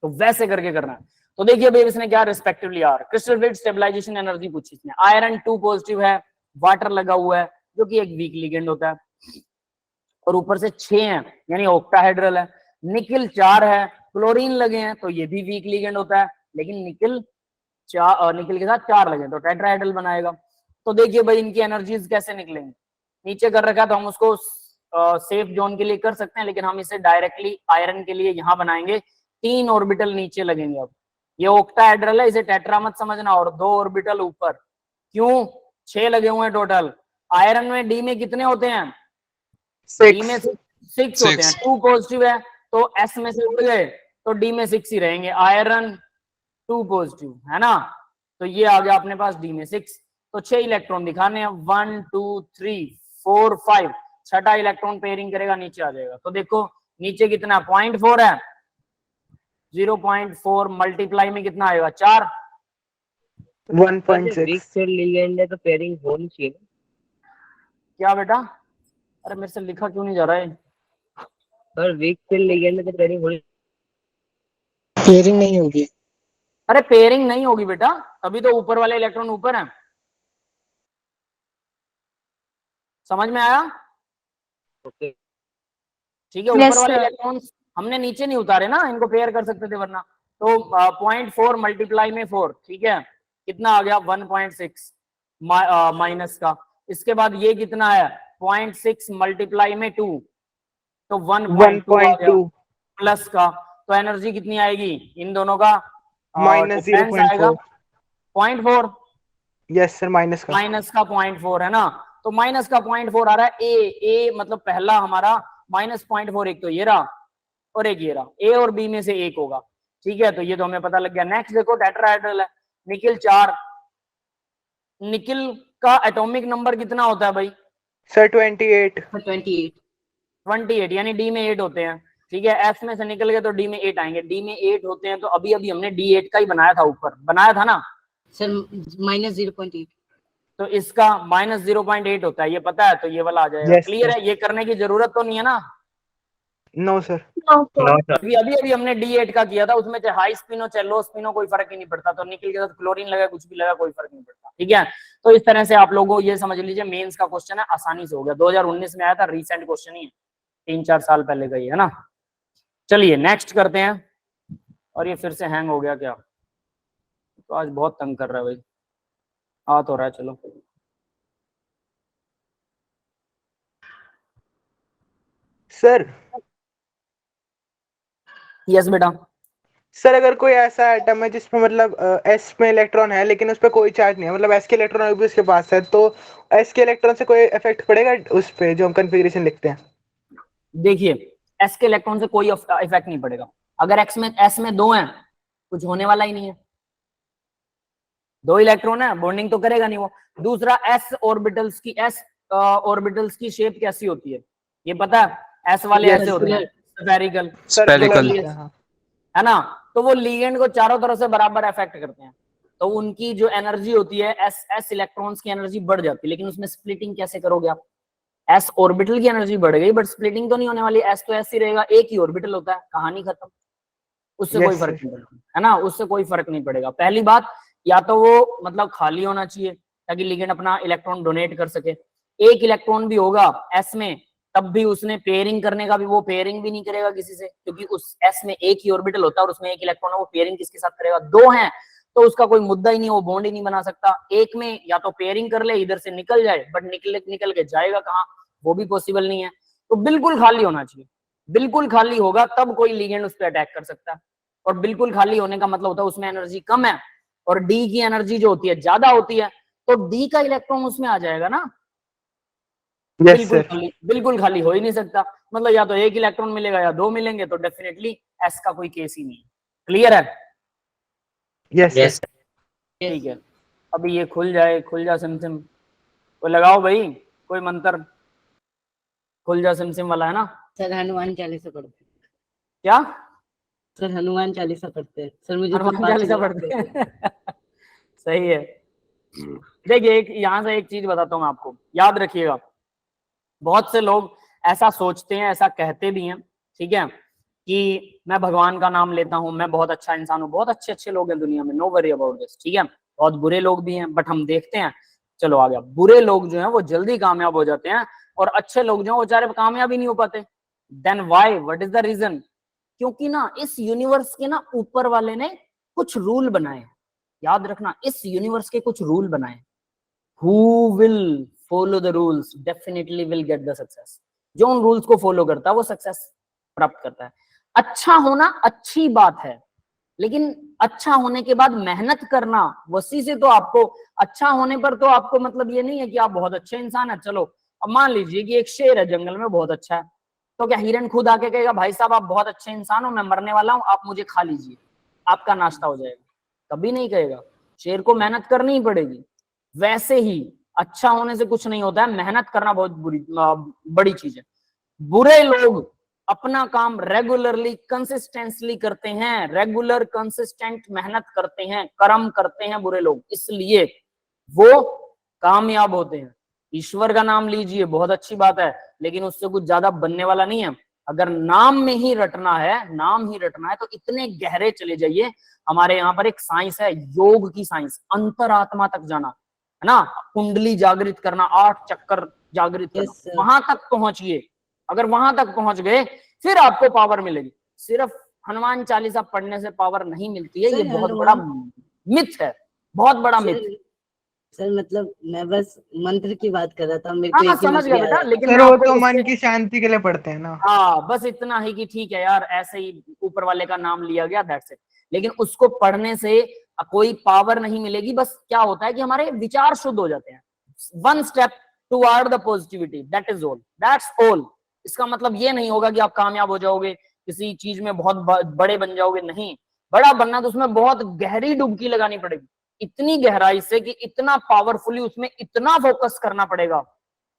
तो वैसे करके करना है। तो देखिए भाई इसने क्या रिस्पेक्टिवली यार क्रिस्टल वेट, स्टेबलाइजेशन, एनर्जी पूछी इसने। आयरन 2 पॉजिटिव है, वाटर लगा हुआ है जो कि एक वीक लिगेंड होता है, और ऊपर से 6 है यानी ऑक्टाहेड्रल है। निकिल 4 है, क्लोरीन लगे हैं तो ये भी वीक लिगेंड होता है, लेकिन निकिल के साथ 4 लगे तो टेट्राहेड्रल बनाएगा। तो देखिए भाई इनकी एनर्जीज कैसे निकलेंगे, नीचे कर रखा तो हम उसको सेफ जोन के लिए कर सकते हैं, लेकिन हम इसे डायरेक्टली आयरन के लिए यहां बनाएंगे। 3 ऑर्बिटल नीचे लगेंगे। अब ये ऑक्टाहेड्रल है, इसे टेट्रा मत समझना, और 2 ऑर्बिटल ऊपर। क्यों? 6 लगे हुए हैं टोटल। आयरन में डी में कितने होते हैं? डी में 6 होते हैं। 2 पॉजिटिव है तो एस में से उड़ गए तो डी में 6 ही रहेंगे। आयरन 2 पॉजिटिव है ना, तो ये आ गया अपने पास डी में 6। तो 6 इलेक्ट्रॉन दिखाने हैं, 1 2 3 4 5। छठा इलेक्ट्रॉन पेयरिंग करेगा, नीचे आ जाएगा। तो देखो नीचे कितना 0.4 है, 0.4 मल्टीप्लाई में कितना आएगा 4, 1.6। वीक से लिगेंड है तो पेयरिंग होनी चाहिए। क्या बेटा? अरे मेरे से लिखा क्यों नहीं जा रहा है? पर वीक से लिगेंड है तो पेयरिंग होनी, पेयरिंग नहीं होगी। अरे पेयरिंग नहीं होगी बेटा, तभी तो ऊपर वाले इलेक्ट्रॉन ऊपर है। समझ में आया? ओके ठीक है, ऊपर वाले इलेक्ट्रॉन हमने नीचे नहीं उतारे ना, इनको पेयर कर सकते थे वरना। तो 0.4 मल्टीप्लाई में 4, ठीक है, कितना आ गया 1.6 माइनस का। इसके बाद ये कितना है 0.6 मल्टीप्लाई में 2, तो 1.2 प्लस का। तो एनर्जी कितनी आएगी इन दोनों का? माइनस 0.4। 0.4। यस सर, माइनस का 0.4 है ना, तो माइनस का 0.4 आ रहा है। ए मतलब पहला हमारा -0.4, एक तो ये रहा और एक ये रहा, ए और बी में से एक होगा। ठीक है, तो ये तो हमें पता लग गया। नेक्स्ट देखो टेट्राहेड्रल है, निकिल 4। निकिल का एटॉमिक नंबर कितना होता है भाई? सर 28। 28 यानी डी में 8 होते हैं। ठीक है, एस में से निकल गए तो डी में 8 आएंगे। डी में 8 होते हैं तो अभी अभी हमने D8 का ही बनाया था, ऊपर बनाया था ना सर -0.8। तो इसका -0.8 होता है, ये पता है, तो ये वाला आ जाएगा। Yes, clear sir. है? ये करने की जरूरत तो नहीं है ना। No sir. अभी अभी हमने D8 का किया था, उसमें चाहे हाई स्पिन हो चाहे लो स्पिन हो कोई फर्क ही नहीं पड़ता। तो निकल के साथ क्लोरीन लगा कुछ भी लगा कोई फर्क नहीं पड़ता। ठीक है, तो इस तरह से आप लोगों ये समझ लीजिए मेंस का क्वेश्चन है, आसानी से हो गया। 2019 में आया था, रिसेंट क्वेश्चन ही है, 3-4 साल पहले का ही है ना। चलिए नेक्स्ट करते हैं। और ये फिर से हैंग हो गया क्या? तो आज बहुत तंग कर रहा है भाई, आ तो रहा है। चलो सर। यस बेटा। सर अगर कोई ऐसा एटम है जिसमें मतलब एस में इलेक्ट्रॉन है लेकिन उस पर कोई चार्ज नहीं है, मतलब एस के इलेक्ट्रॉन भी उसके पास है, तो एस के इलेक्ट्रॉन से कोई इफेक्ट पड़ेगा उस पे जो हम कॉन्फ़िगरेशन लिखते हैं? देखिए एस के इलेक्ट्रॉन से कोई इफेक्ट नहीं पड़ेगा। अगर एस में 2 हैं कुछ होने वाला ही नहीं है, 2 इलेक्ट्रॉन है, बॉन्डिंग तो करेगा नहीं वो। दूसरा एस ऑर्बिटल्स की शेप कैसी होती है ये पता है? एस वाले ऐसे होते हैं, स्फेरिकल, Spherical. है ना। तो वो लिगेंड को चारों तरफ से बराबर अफेक्ट करते हैं, तो उनकी जो एनर्जी होती है एस इलेक्ट्रॉन्स की एनर्जी बढ़ जाती है। लेकिन उसमें स्प्लिटिंग कैसे करोगे आप? एस ऑर्बिटल की एनर्जी बढ़ गई बट स्प्लिटिंग तो नहीं होने वाली, एस तो एस ही रहेगा, एक ही ऑर्बिटल होता है, कहानी खत्म, उससे कोई फर्क नहीं पड़ेगा, है ना, उससे कोई फर्क नहीं पड़ेगा। पहली बात, या तो वो मतलब खाली होना चाहिए ताकि लिगेंड अपना इलेक्ट्रॉन डोनेट कर सके। एक इलेक्ट्रॉन भी होगा एस में तब भी उसने पेयरिंग करने का भी, वो पेयरिंग भी नहीं करेगा किसी से, क्योंकि उस एस में एक ही ऑर्बिटल होता है और उसमें एक इलेक्ट्रॉन है, वो पेयरिंग किसके साथ करेगा? 2 हैं तो उसका कोई मुद्दा ही नहीं, वो बॉन्ड ही नहीं बना सकता। एक में या तो पेयरिंग कर ले, इधर से निकल जाए, बट निकल के जाएगा कहाँ, वो भी पॉसिबल नहीं है। तो बिल्कुल खाली होना चाहिए, बिल्कुल खाली होगा तब कोई लिगेंड उस पर अटैक कर सकता है। और बिल्कुल खाली होने का मतलब होता है उसमें एनर्जी कम है और डी की एनर्जी जो होती है ज्यादा होती है, तो डी का इलेक्ट्रॉन उसमें आ जाएगा ना। बिल्कुल खाली हो ही नहीं सकता, मतलब या तो एक इलेक्ट्रॉन मिलेगा या 2 मिलेंगे, तो डेफिनेटली एस का कोई केस ही नहीं है। क्लियर है? यस ठीक है, अभी ये खुल जा सिमसिम, कोई लगाओ भाई, कोई मंत्र, खुल जा सिमसिम वाला, है ना। सर हनुमान चालीसा पढ़ते हैं। क्या? सर हनुमान चालीसा पढ़ते हैं सर, मुझे हनुमान चालीसा पढ़ते हैं सही है। देखिए एक यहाँ से एक चीज बताता हूँ मैं आपको, याद रखिएगा, बहुत से लोग ऐसा सोचते हैं, ऐसा कहते भी हैं, ठीक है, कि मैं भगवान का नाम लेता हूँ, मैं बहुत अच्छा इंसान हूँ। बहुत अच्छे अच्छे लोग हैं दुनिया में, नो वरी अबाउट दिस, ठीक है। बहुत बुरे लोग भी हैं, बट हम देखते हैं, चलो आ गया, बुरे लोग जो हैं वो जल्दी कामयाब हो जाते हैं और अच्छे लोग जो हैं वो बेचारे कामयाब ही नहीं हो पाते। Then why, what is the reason? क्योंकि ना इस यूनिवर्स के ना ऊपर वाले ने कुछ रूल बनाए हैं, याद रखना, इस यूनिवर्स के कुछ रूल बनाए। Who will follow the rules definitely will get the success। जो उन रूल्स को फॉलो करता है वो सक्सेस प्राप्त करता है। अच्छा होना अच्छी बात है, लेकिन अच्छा होने के बाद मेहनत करना, वसी से तो आपको अच्छा होने पर तो आपको मतलब ये नहीं है कि आप बहुत अच्छे इंसान है। चलो अब मान लीजिए कि एक शेर है जंगल में, बहुत अच्छा है, तो क्या हिरन खुद आके कहेगा भाई साहब आप बहुत अच्छे इंसान हो, मैं मरने वाला हूं, आप मुझे खा लीजिए, आपका नाश्ता हो जाएगा? कभी नहीं कहेगा, शेर को मेहनत करनी ही पड़ेगी। वैसे ही अच्छा होने से कुछ नहीं होता है, मेहनत करना बहुत बड़ी चीज है। बुरे लोग अपना काम रेगुलरली कंसिस्टेंटली करते हैं, रेगुलर कंसिस्टेंट मेहनत करते हैं, कर्म करते हैं बुरे लोग, इसलिए वो कामयाब होते हैं। ईश्वर का नाम लीजिए, बहुत अच्छी बात है, लेकिन उससे कुछ ज्यादा बनने वाला नहीं है। अगर नाम में ही रटना है, नाम ही रटना है, तो इतने गहरे चले जाइए। हमारे यहाँ पर एक साइंस है, योग की साइंस, अंतरात्मा तक जाना, है ना, कुंडली जागृत करना, 8 चक्कर जागृत करना, वहां तक पहुंचिए। अगर वहां तक पहुंच गए फिर आपको पावर मिलेगी। सिर्फ हनुमान चालीसा पढ़ने से पावर नहीं मिलती है, ये बहुत बड़ा मिथ है, बहुत बड़ा मिथ। सर मतलब मैं बस मंत्र की बात कर रहा था, मेरे हाँ, को समझ गया बेटा, लेकिन सर वो तो मन की शांति के लिए पढ़ते हैं ना। हाँ, बस इतना ही कि ठीक है यार, ऐसे ही ऊपर वाले का नाम लिया गया, दैट्स इट। लेकिन उसको पढ़ने से कोई पावर नहीं मिलेगी। बस क्या होता है कि हमारे विचार शुद्ध हो जाते हैं, 1 step toward the positivity, that is all, that's all. इसका मतलब ये नहीं होगा कि आप कामयाब हो जाओगे, किसी चीज में बहुत बड़े बन जाओगे, नहीं। बड़ा बनना तो उसमें बहुत गहरी डुबकी लगानी पड़ेगी, इतनी गहराई से कि इतना पावरफुली उसमें इतना फोकस करना पड़ेगा।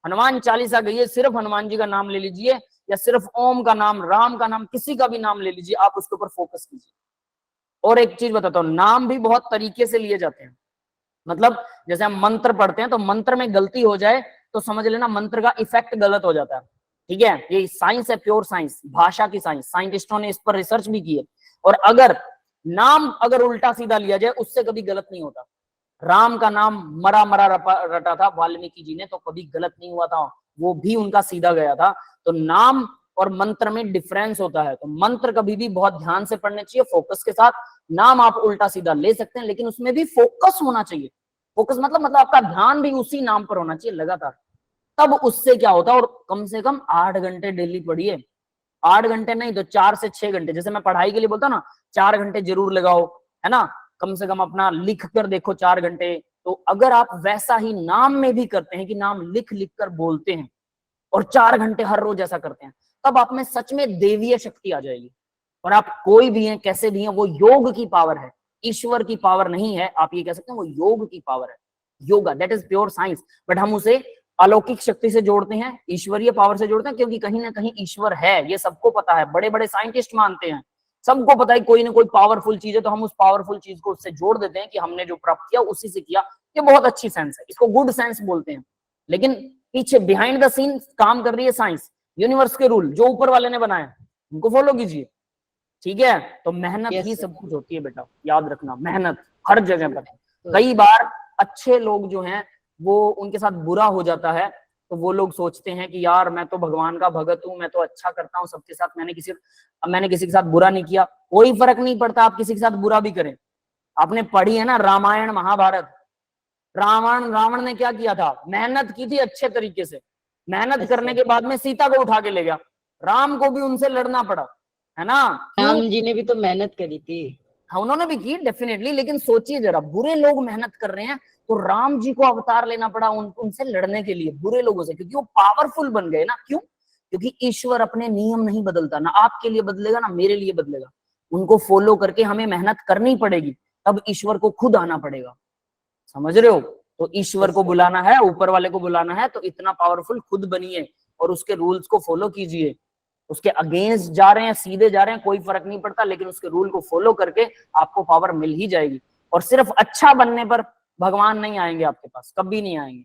हनुमान चालीसा गई है, सिर्फ हनुमान जी का नाम ले लीजिए, या सिर्फ ओम का नाम, राम का नाम, किसी का भी नाम ले लीजिए, आप उसके ऊपर फोकस कीजिए। और एक चीज बताता हूँ, नाम भी बहुत तरीके से लिए जाते हैं। मतलब जैसे हम मंत्र पढ़ते हैं, तो मंत्र में गलती हो जाए तो समझ लेना मंत्र का इफेक्ट गलत हो जाता है, ठीक है। ये साइंस है, प्योर साइंस, भाषा की साइंस, साइंटिस्टों ने इस पर रिसर्च भी की है। और अगर नाम अगर उल्टा सीधा लिया जाए, उससे कभी गलत नहीं होता। राम का नाम मरा मरा रटा था वाल्मीकि जी ने, तो कभी गलत नहीं हुआ था, वो भी उनका सीधा गया था। तो नाम और मंत्र में डिफरेंस होता है, तो मंत्र कभी भी बहुत ध्यान से पढ़ने चाहिए, फोकस के साथ। नाम आप उल्टा सीधा ले सकते हैं, लेकिन उसमें भी फोकस होना चाहिए। फोकस मतलब आपका ध्यान भी उसी नाम पर होना चाहिए लगातार, तब उससे क्या होता है। और कम से कम 8 घंटे डेली पढ़िए, 8 घंटे नहीं तो 4 से 6 घंटे, जैसे मैं पढ़ाई के लिए बोलता ना, 4 घंटे जरूर लगाओ, है ना, कम से कम अपना लिख कर देखो 4 घंटे। तो अगर आप वैसा ही नाम में भी करते हैं कि नाम लिख लिख कर बोलते हैं और 4 घंटे हर रोज ऐसा करते हैं, तब आप में सच में देवीय शक्ति आ जाएगी। और आप कोई भी हैं, कैसे भी हैं, वो योग की पावर है, ईश्वर की पावर नहीं है। आप ये कह सकते हैं वो योग की पावर है, yoga, that is pure science. But हम उसे अलौकिक शक्ति से जोड़ते हैं, ईश्वरीय पावर से जोड़ते हैं, क्योंकि कहीं ना कहीं ईश्वर है, ये सबको पता है, बड़े बड़े साइंटिस्ट मानते हैं, सबको पता है कोई ना कोई पावरफुल चीज है, तो हम उस पावरफुल चीज को उससे जोड़ देते हैं कि हमने जो प्राप्त किया उसी से किया। ये बहुत अच्छी सेंस है, इसको गुड सेंस बोलते हैं। लेकिन पीछे बिहाइंड द सीन काम कर रही है साइंस, यूनिवर्स के रूल जो ऊपर वाले ने बनाए उनको फॉलो कीजिए, ठीक है। तो मेहनत Yes, ही sir. सब कुछ होती है बेटा, याद रखना, मेहनत हर जगह पर। कई बार अच्छे लोग जो हैं वो उनके साथ बुरा हो जाता है, तो वो लोग सोचते हैं कि यार मैं तो भगवान का भगत हूं, मैं तो अच्छा करता हूं सबके साथ, मैंने किसी के साथ बुरा नहीं किया। कोई फर्क नहीं पड़ता आप किसी के साथ बुरा भी करें। आपने पढ़ी है ना रामायण महाभारत, रावण ने क्या किया था, मेहनत की थी अच्छे तरीके से, मेहनत करने के बाद में सीता को उठा के ले गया, राम को भी उनसे लड़ना पड़ा, है ना। राम जी ने भी तो मेहनत करी थी। हाँ उन्होंने भी की डेफिनेटली, लेकिन सोचिए जरा, बुरे लोग मेहनत कर रहे हैं तो राम जी को अवतार लेना पड़ा उनसे लड़ने के लिए, बुरे लोगों से, क्योंकि वो पावरफुल बन गए ना। क्यों? क्योंकि ईश्वर अपने नियम नहीं बदलता, ना आपके लिए बदलेगा ना मेरे लिए बदलेगा, उनको फॉलो करके हमें मेहनत करनी पड़ेगी, तब ईश्वर को खुद आना पड़ेगा, समझ रहे हो। तो ईश्वर को बुलाना है, ऊपर वाले को बुलाना है, तो इतना पावरफुल खुद बनिए और उसके रूल्स को फॉलो कीजिए। उसके अगेंस्ट जा रहे हैं, सीधे जा रहे हैं, कोई फर्क नहीं पड़ता, लेकिन उसके रूल को फॉलो करके आपको पावर मिल ही जाएगी। और सिर्फ अच्छा बनने पर भगवान नहीं आएंगे आपके पास, कभी नहीं आएंगे।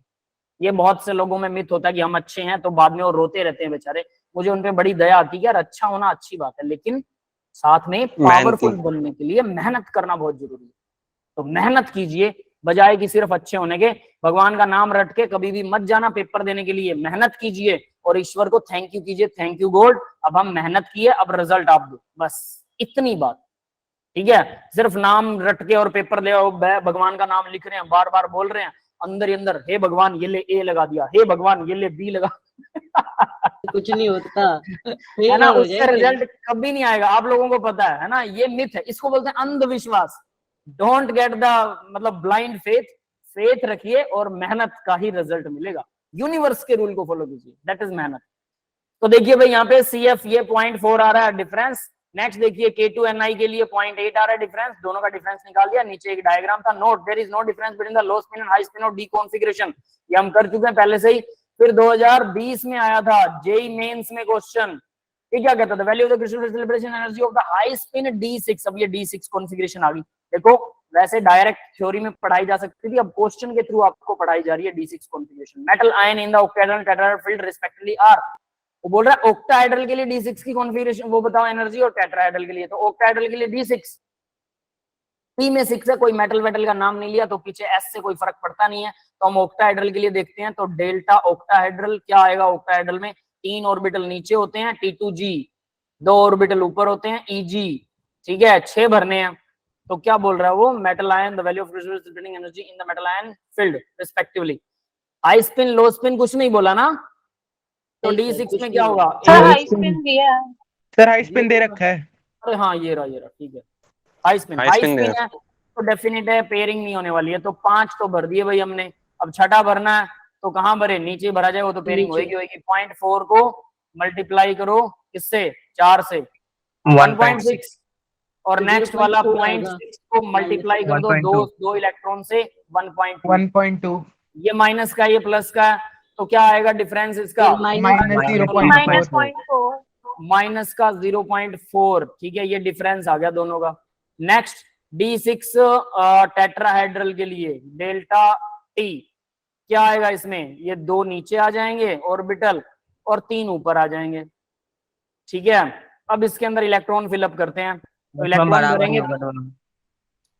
ये बहुत से लोगों में मिथ होता है कि हम अच्छे हैं तो बाद में वो रोते रहते हैं बेचारे, मुझे उन पे बड़ी दया आती है। यार अच्छा होना अच्छी बात है, लेकिन साथ में पावरफुल बनने के लिए मेहनत करना बहुत जरूरी है। तो मेहनत कीजिए, बजाय कि सिर्फ अच्छे होने के। भगवान का नाम रट के कभी भी मत जाना पेपर देने के लिए, मेहनत कीजिए और ईश्वर को थैंक यू कीजिए, थैंक यू गॉड, अब हम मेहनत किए, अब रिजल्ट आप दो, बस इतनी बात, ठीक है। सिर्फ नाम रट के और पेपर ले आओ, भगवान का नाम लिख रहे हैं, बार बार बोल रहे हैं, अंदर ही अंदर हे भगवान ये ले ए लगा दिया, हे भगवान ये ले बी लगा कुछ नहीं होता है ना, उसका रिजल्ट कभी नहीं आएगा, आप लोगों को पता है ना। ये मिथ है, इसको बोलते हैं अंधविश्वास। डोंट गेट द मतलब ब्लाइंड फेथ, फेथ रखिए और मेहनत का ही रिजल्ट मिलेगा। यूनिवर्स के रूल को फॉलो कीजिए, दैट इज मेहनत। तो देखिए भाई यहाँ पे CF ये 0.4 आ रहा है डिफरेंस। नेक्स्ट देखिए K2NI के लिए 0.8 आ रहा है डिफरेंस, दोनों का डिफरेंस निकाल दिया। नीचे एक डायग्राम था, note there is no difference between the low spin and high spin और डी कॉन्फ़िगरेशन, ये हम कर चुके हैं पहले से ही। फिर 2020 में आया था जेई मेंस में क्वेश्चन, ये क्या कहता था, value of the crystal liberation energy of the high spin D6। अब ये D6 कॉन्फ़िगरेशन आ गई। देखो वैसे डायरेक्ट थ्योरी में पढ़ाई जा सकती थी, अब क्वेश्चन के थ्रू आपको पढ़ाई जा रही है D6 configuration. Metal ion in the octahedral and tetrahedral field respectively are. वो बोल रहा है ऑक्टाहेड्रल के लिए D6 की कॉन्फ़िगरेशन वो बताओ एनर्जी, और टेट्राहेड्रल के लिए, तो ऑक्टाहेड्रल के लिए D6, P में 6 है, कोई मेटल वेटल का नाम नहीं लिया, तो पीछे S से कोई फर्क पड़ता नहीं है। तो हम ऑक्टाहेड्रल के लिए देखते हैं, तो डेल्टा ऑक्टाहेड्रल क्या आएगा, ऑक्टाहेड्रल में 3 ऑर्बिटल नीचे होते हैं T2G, 2 ऑर्बिटल ऊपर होते हैं EG, ठीक है, 6 भरने हैं। तो क्या बोल रहा है वो, metal ion the value of resulting energy in the metal ion field respectively. High spin low spin कुछ नहीं बोला ना, तो D6 में क्या होगा, सर हाई स्पिन दिया है। सर हाई स्पिन दे रखा है। अरे हाँ ये रहा, ठीक है, हाई स्पिन है तो डेफिनेट है पेयरिंग नहीं होने वाली है। तो 5 तो भर दिए भाई हमने, अब छठा भरना है, तो कहाँ भरे, नीचे भरा जाए, वो तो पेयरिंग होगी। 0.4 को मल्टीप्लाई करो किससे, 4 से, 1.6, और नेक्स्ट वाला 0.6 को मल्टीप्लाई कर दो दो इलेक्ट्रॉन से, 1.2। ये माइनस का, ये प्लस का, तो क्या आएगा डिफरेंस इसका, माइनस का 0.4, ठीक है, ये डिफरेंस आ गया दोनों का। नेक्स्ट D6 टेट्राहेड्रल के लिए डेल्टा T क्या आएगा इसमें, ये 2 नीचे आ जाएंगे ऑर्बिटल और 3 ऊपर आ जाएंगे, ठीक है। अब इसके अंदर इलेक्ट्रॉन फिलअप करते हैं, तो इलेक्ट्रॉन भरेंगे,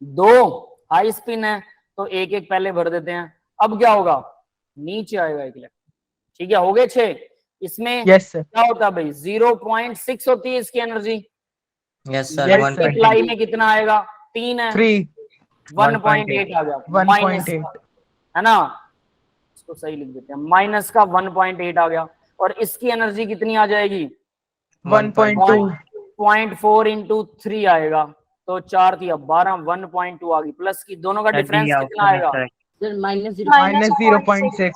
2 हाई स्पिन है तो एक एक पहले भर देते हैं। अब क्या होगा, नीचे आएगा एक इलेक्ट्रॉन, ठीक है, हो गए 6। इसमें क्या होता है भाई, 0.6 होती है इसकी एनर्जी। यस सर, मल्टीप्लाई में कितना आएगा, 3 है, 1.8 आ गया, 1.8 है ना, इसको सही लिख देते हैं, माइनस का 1.8 आ गया। और इसकी एनर्जी कितनी आ जाएगी, 1.4 इंटू 3 आएगा, तो 4 थी, अब 12, 1.2 आ गई, प्लस की दोनों का डिफरेंस कितना आएगा, माइनस माइनस 0.6।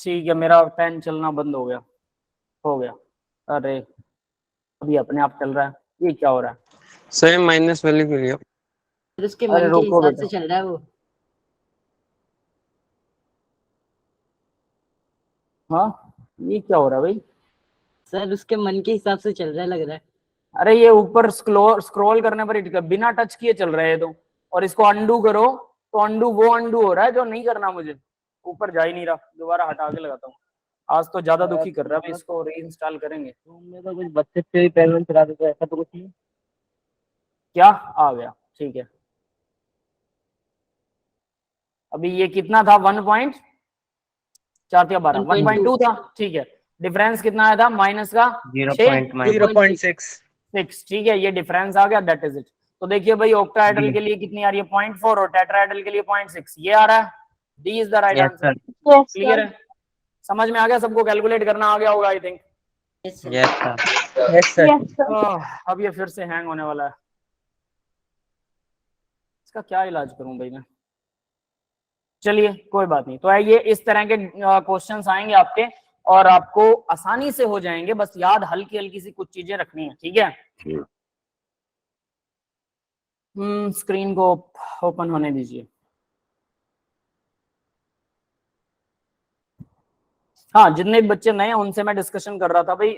ठीक है, मेरा फैन चलना बंद हो गया, हो गया। अरे अभी अपने आप चल रहा है, ये क्या हो रहा है? सर माइनस वैल्यू के लिए फिर उसके अरे मन के रुको हिसाब बेटा। से चल रहा है वो। हाँ ये क्या हो रहा है भाई? सर उसके मन के हिसाब से चल रहा है लग रहा है। अरे ये ऊपर स्क्रॉल करने पर ही बिना टच किए चल रहा है ये तो, और इसको अंडू करो तो अंडू वो अंडू हो रहा है जो नहीं करना मुझे, ऊपर जा ही नहीं रहा। दोबारा हटा के लगाता हूँ, आज तो ज्यादा दुखी कर रहा है। अभी इसको रीइंस्टॉल करेंगे। में तो कुछ बच्चे से पेरेंट्स चला देते हैं, ऐसा तो कुछ नहीं। क्या आ गया? ठीक है। अभी ये कितना था? 1.4 या 12 1.2 था। ठीक है, डिफरेंस कितना आया था? माइनस का 0.6। 6। ठीक है, ये डिफरेंस आ गया, दैट इज इट। तो देखिए भाई, ऑक्टाहेड्रल के लिए कितनी आ रही है? 0.4, और टेट्राहेड्रल के लिए 0.6। ये आ रहा है, D is the right answer. Yes, clear sir. है? समझ में आ गया सबको? कैलकुलेट करना आ गया होगा I think. Yes sir. Yes sir. Yes, sir. अब ये फिर से हैंग होने वाला है, इसका क्या इलाज करूं भाई मैं? चलिए कोई बात नहीं। तो ये इस तरह के क्वेश्चंस आएंगे आपके, और आपको आसानी से हो जाएंगे, बस याद हल्की हल्की सी कुछ चीजें रखनी है। ठीक है, स्क्रीन को ओपन होने दीजिए। हाँ, जितने भी बच्चे नए हैं उनसे मैं डिस्कशन कर रहा था भाई।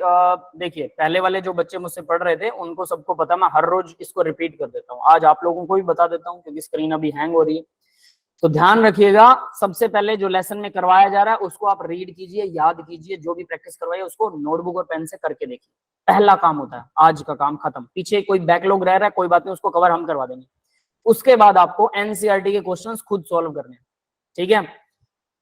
देखिए, पहले वाले जो बच्चे मुझसे पढ़ रहे थे उनको सबको पता, मैं हर रोज इसको रिपीट कर देता हूँ, आज आप लोगों को भी बता देता हूँ क्योंकि स्क्रीन अभी हैंग हो रही है। तो ध्यान रखिएगा, सबसे पहले जो लेसन में करवाया जा रहा है उसको आप रीड कीजिए, याद कीजिए, जो भी प्रैक्टिस करवाइए उसको नोटबुक और पेन से करके देखिए। पहला काम होता है, आज का काम खत्म। पीछे कोई बैकलॉग रह रहा है कोई बात नहीं, उसको कवर हम करवा देंगे। उसके बाद आपको एनसीईआरटी के क्वेश्चंस खुद सॉल्व करने हैं। ठीक है,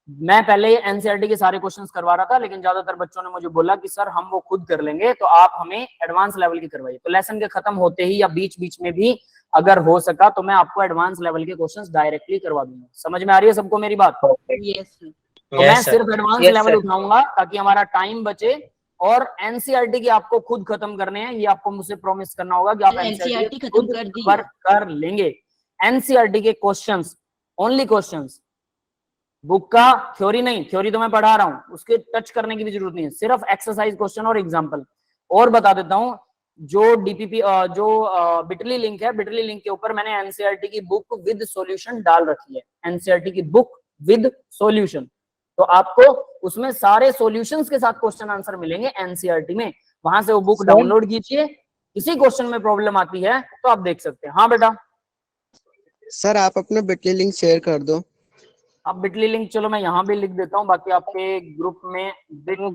मैं पहले एनसीईआरटी के सारे क्वेश्चंस करवा रहा था, लेकिन ज्यादातर बच्चों ने मुझे बोला कि सर हम वो खुद कर लेंगे, तो आप हमें एडवांस लेवल की करवाइए। तो लेसन के खत्म होते ही या बीच बीच में भी अगर हो सका तो मैं आपको एडवांस लेवल के क्वेश्चंस डायरेक्टली करवा दूंगा। समझ में आ रही है सबको मेरी बात? Yes sir. तो मैं सिर्फ एडवांस लेवल उठाऊंगा ताकि हमारा टाइम बचे, और एनसीईआरटी की आपको खुद खत्म करने हैं, ये आपको मुझसे प्रॉमिस करना होगा कि आप एनसीईआरटी एनसीईआरटी खत्म खुद कर दी। कवर कर लेंगे। एनसीईआरटी के क्वेश्चंस, ओनली क्वेश्चंस, बुक का थ्योरी नहीं, थ्योरी तो मैं पढ़ा रहा हूं, उसके टच करने की भी जरूरत नहीं है, सिर्फ एक्सरसाइज क्वेश्चन और एग्जांपल। और बता देता हूं, जो डीपीपी जो बिटली लिंक है, बिटली लिंक के ऊपर मैंने एनसीईआरटी की बुक विद सॉल्यूशन डाल रखी है। एनसीईआरटी की बुक विद सॉल्यूशन, तो आपको उसमें सारे सॉल्यूशंस के साथ क्वेश्चन आंसर मिलेंगे एनसीईआरटी में। वहां से वो बुक डाउनलोड कीजिए, किसी क्वेश्चन में प्रॉब्लम आती है तो आप देख सकते हैं। हाँ बेटा। सर आप अपना बिटली लिंक शेयर कर दो। अब बिटली लिंक चलो मैं यहाँ भी लिख देता हूँ, बाकी आपके ग्रुप में bit.ly/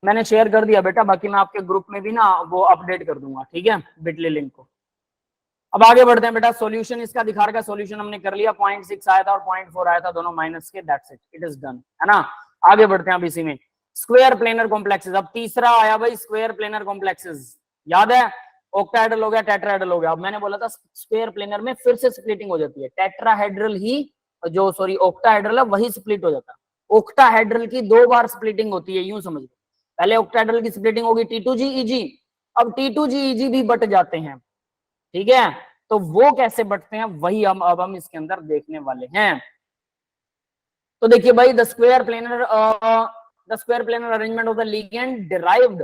मैंने शेयर कर दिया बेटा, बाकी मैं आपके ग्रुप में भी ना वो अपडेट कर दूंगा। ठीक है, बिटली लिंक को। अब आगे बढ़ते हैं बेटा। सॉल्यूशन इसका दिखा रखा, सॉल्यूशन हमने कर लिया, 0.6 आया था और 0.4 आया था, दोनों माइनस के, that's it, it is done, है ना। आगे बढ़ते हैं अब इसी में, स्क्वायर प्लेनर कॉम्प्लेक्सेस। अब तीसरा आया भाई, स्क्वायर प्लेनर कॉम्प्लेक्सेस। याद है, ऑक्टाहेड्रल हो गया, टेट्राहेड्रल हो गया। अब मैंने बोला था स्क्वायर प्लेनर में फिर से स्प्लिटिंग हो जाती है, टेट्राहेड्रल ही जो सॉरी ऑक्टाहेड्रल है वही स्प्लिट हो जाता है। ऑक्टाहेड्रल की 2 बार स्प्लिटिंग होती है, यूं समझ लो। पहले ऑक्टाहेड्रल की स्प्लिटिंग होगी T2G अब T2G भी बट जाते हैं। ठीक है, तो वो कैसे बटते हैं वही हम इसके अंदर देखने वाले हैं। तो देखिए भाई, the square planar arrangement of the ligand derived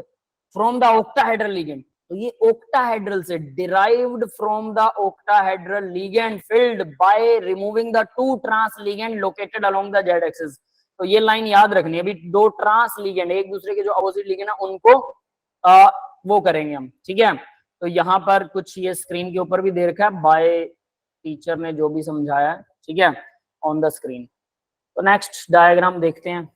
from the octahedral ligand. तो ये ऑक्टाहेड्रल से derived from the octahedral ligand filled by removing the 2 trans ligand located along the Z axis. तो ये लाइन याद रखनी है। अभी 2 ट्रांस लिगेंड, एक दूसरे के जो अपोजिट लिगेंड है उनको वो करेंगे हम। ठीक है, तो यहाँ पर कुछ ये स्क्रीन के ऊपर भी दे रखा है बाय टीचर ने जो भी समझाया है। ठीक है, ऑन द स्क्रीन। तो नेक्स्ट डायग्राम देखते हैं।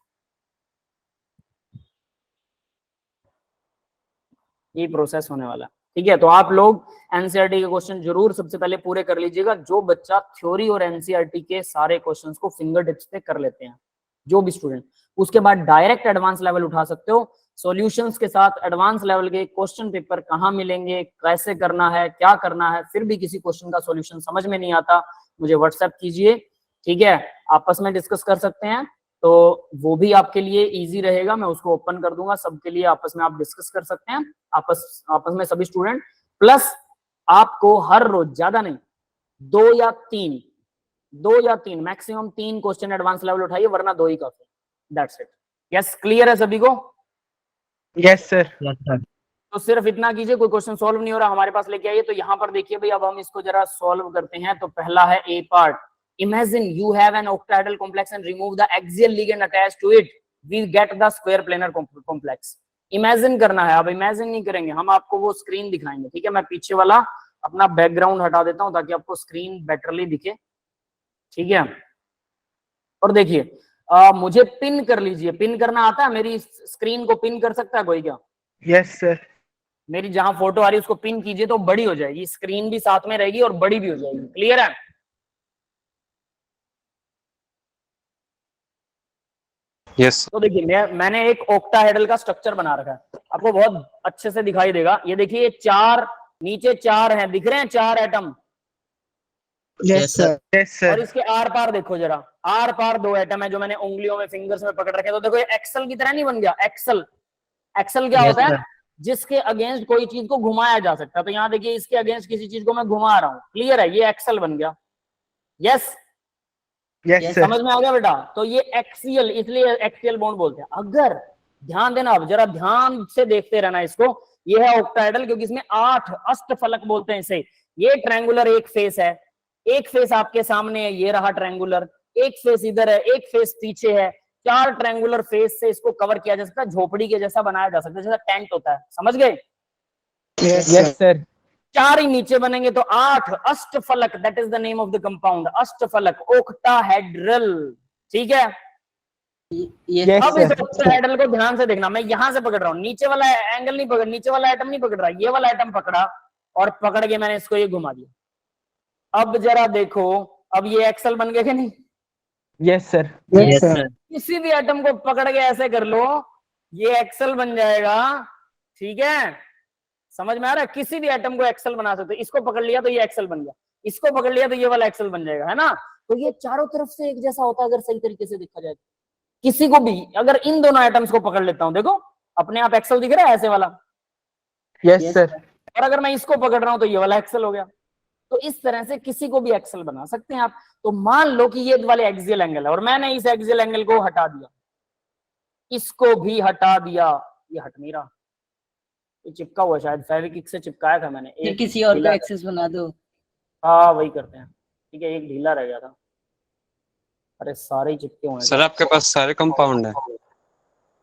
ये प्रोसेस होने वाला। ठीक है, तो आप लोग एनसीईआरटी के क्वेश्चन जरूर सबसे पहले पूरे कर लीजिएगा। जो बच्चा थ्योरी और एनसीईआरटी के सारे क्वेश्चंस को फिंगर टिप्स पे कर लेते हैं, जो भी स्टूडेंट, उसके बाद डायरेक्ट एडवांस लेवल उठा सकते हो। सॉल्यूशंस के साथ एडवांस लेवल के क्वेश्चन पेपर कहाँ मिलेंगे, कैसे करना है, क्या करना है, फिर भी किसी क्वेश्चन का सॉल्यूशन समझ में नहीं आता, मुझे व्हाट्सएप कीजिए। ठीक है, आपस में डिस्कस कर सकते हैं, तो वो भी आपके लिए इजी रहेगा। मैं उसको ओपन कर दूंगा सबके लिए, आपस में आप डिस्कस कर सकते हैं, आपस में सभी स्टूडेंट। प्लस आपको हर रोज, ज्यादा नहीं, 2 या 3, 2 या 3 मैक्सिमम 3 क्वेश्चन एडवांस लेवल उठाइए, वरना 2 ही काफी। That's it. यस, क्लियर है सभी को? Yes sir. Yes sir. तो सिर्फ इतना कीजिए, कोई क्वेश्चन सॉल्व नहीं हो रहा हमारे पास लेके आइए। तो यहाँ पर देखिए भाई, अब हम इसको जरा सॉल्व करते हैं। तो पहला है A part, imagine you have an octahedral complex and remove the axial ligand attached to it, we get the square planar complex. Imagine करना है, अब इमेजिन नहीं करेंगे हम, आपको वो स्क्रीन दिखाएंगे। ठीक है, मैं पीछे वाला अपना बैकग्राउंड हटा देता हूं ताकि आपको स्क्रीन बेटरली दिखे। ठीक है, और देखिए मुझे पिन कर लीजिए। पिन करना आता है? मेरी स्क्रीन को पिन कर सकता है कोई क्या? Yes sir. मेरी जहां फोटो आ रही है उसको पिन कीजिए तो बड़ी हो जाएगी, स्क्रीन भी साथ में रहेगी और बड़ी भी हो जाएगी। क्लियर है? यस तो देखिए मैंने एक ऑक्टाहेड्रल का स्ट्रक्चर बना रखा है, आपको बहुत अच्छे से दिखाई देगा। ये देखिए, ये 4 नीचे 4 हैं, दिख रहे हैं 4 atom. Yes sir. Yes sir. और इसके आर पार देखो जरा, आर पार 2 एटम है जो मैंने उंगलियों में, फिंगर्स में पकड़ रखे। तो देखो ये एक्सल की तरह नहीं बन गया? एक्सल, एक्सल क्या होता है? जिसके अगेंस्ट कोई चीज को घुमाया जा सकता है। तो यहाँ देखिए, इसके अगेंस्ट किसी चीज को मैं घुमा रहा हूं। क्लियर है? ये एक्सल बन गया। Yes, yes sir. समझ में आ गया बेटा? तो ये एक्सियल, इसलिए एक्सियल बॉन्ड बोलते हैं। अगर ध्यान देना, अब जरा ध्यान से देखते रहना इसको। ये है ऑक्टाहेड्रल, क्योंकि इसमें 8 अष्टफलक बोलते हैं इसे। ये ट्रायंगुलर एक फेस है, एक फेस आपके सामने है, ये रहा ट्रायंगुलर, एक फेस इधर है, एक फेस पीछे है। 4 ट्रायंगुलर फेस से इसको कवर किया जा सकता है, झोपड़ी के जैसा बनाया जा सकता है, जैसा टेंट होता है। समझ गए? Yes sir. 4 ही नीचे बनेंगे तो 8 अष्टफलक, that is the name of the compound, अष्टफलक ऑक्टाहेड्रल। ठीक है, यस अब इस सर। ऑक्टाहेड्रल को ध्यान से देखना। मैं यहां से पकड़ रहा हूं, नीचे वाला एंगल नहीं पकड़, नीचे वाला एटम नहीं पकड़ रहा, ये वाला एटम पकड़ा और पकड़ के मैंने इसको ये घुमा दिया। अब जरा देखो, अब ये एक्सल बन गया कि नहीं? Yes sir. Yes sir. किसी भी एटम को पकड़ के ऐसे कर लो, ये एक्सल बन जाएगा। ठीक है, समझ में आ रहा है? किसी भी एटम को एक्सल बना सकते हो। इसको पकड़ लिया तो ये एक्सल बन गया, इसको पकड़ लिया तो ये वाला एक्सल बन जाएगा, है ना? तो ये चारों तरफ से एक जैसा होता है अगर सही तरीके से देखा जाए। किसी को भी अगर इन दोनों एटम्स को पकड़ लेता हूं, देखो अपने आप एक्सल दिख रहा है ऐसे वाला, यस सर। और अगर मैं इसको पकड़ रहा हूं तो ये वाला एक्सल हो गया। तो इस तरह से किसी को भी एक्सल बना सकते हैं आप। तो मान लो कि ये वाले एक्सियल एंगल है और मैंने इस एक्सियल एंगल को हटा दिया, इसको भी हटा दिया, ये हट नहीं रहा, ये चिपका हुआ, शायद फेविक्विक से चिपकाया था मैंने। फिर एक किसी और को ढीला- एक्सेस बना दो। हाँ वही करते हैं। ठीक है, एक ढीला रह गया था। अरे सारे ही चिपके हुए हैं। सर आपके पास सारे कंपाउंड है?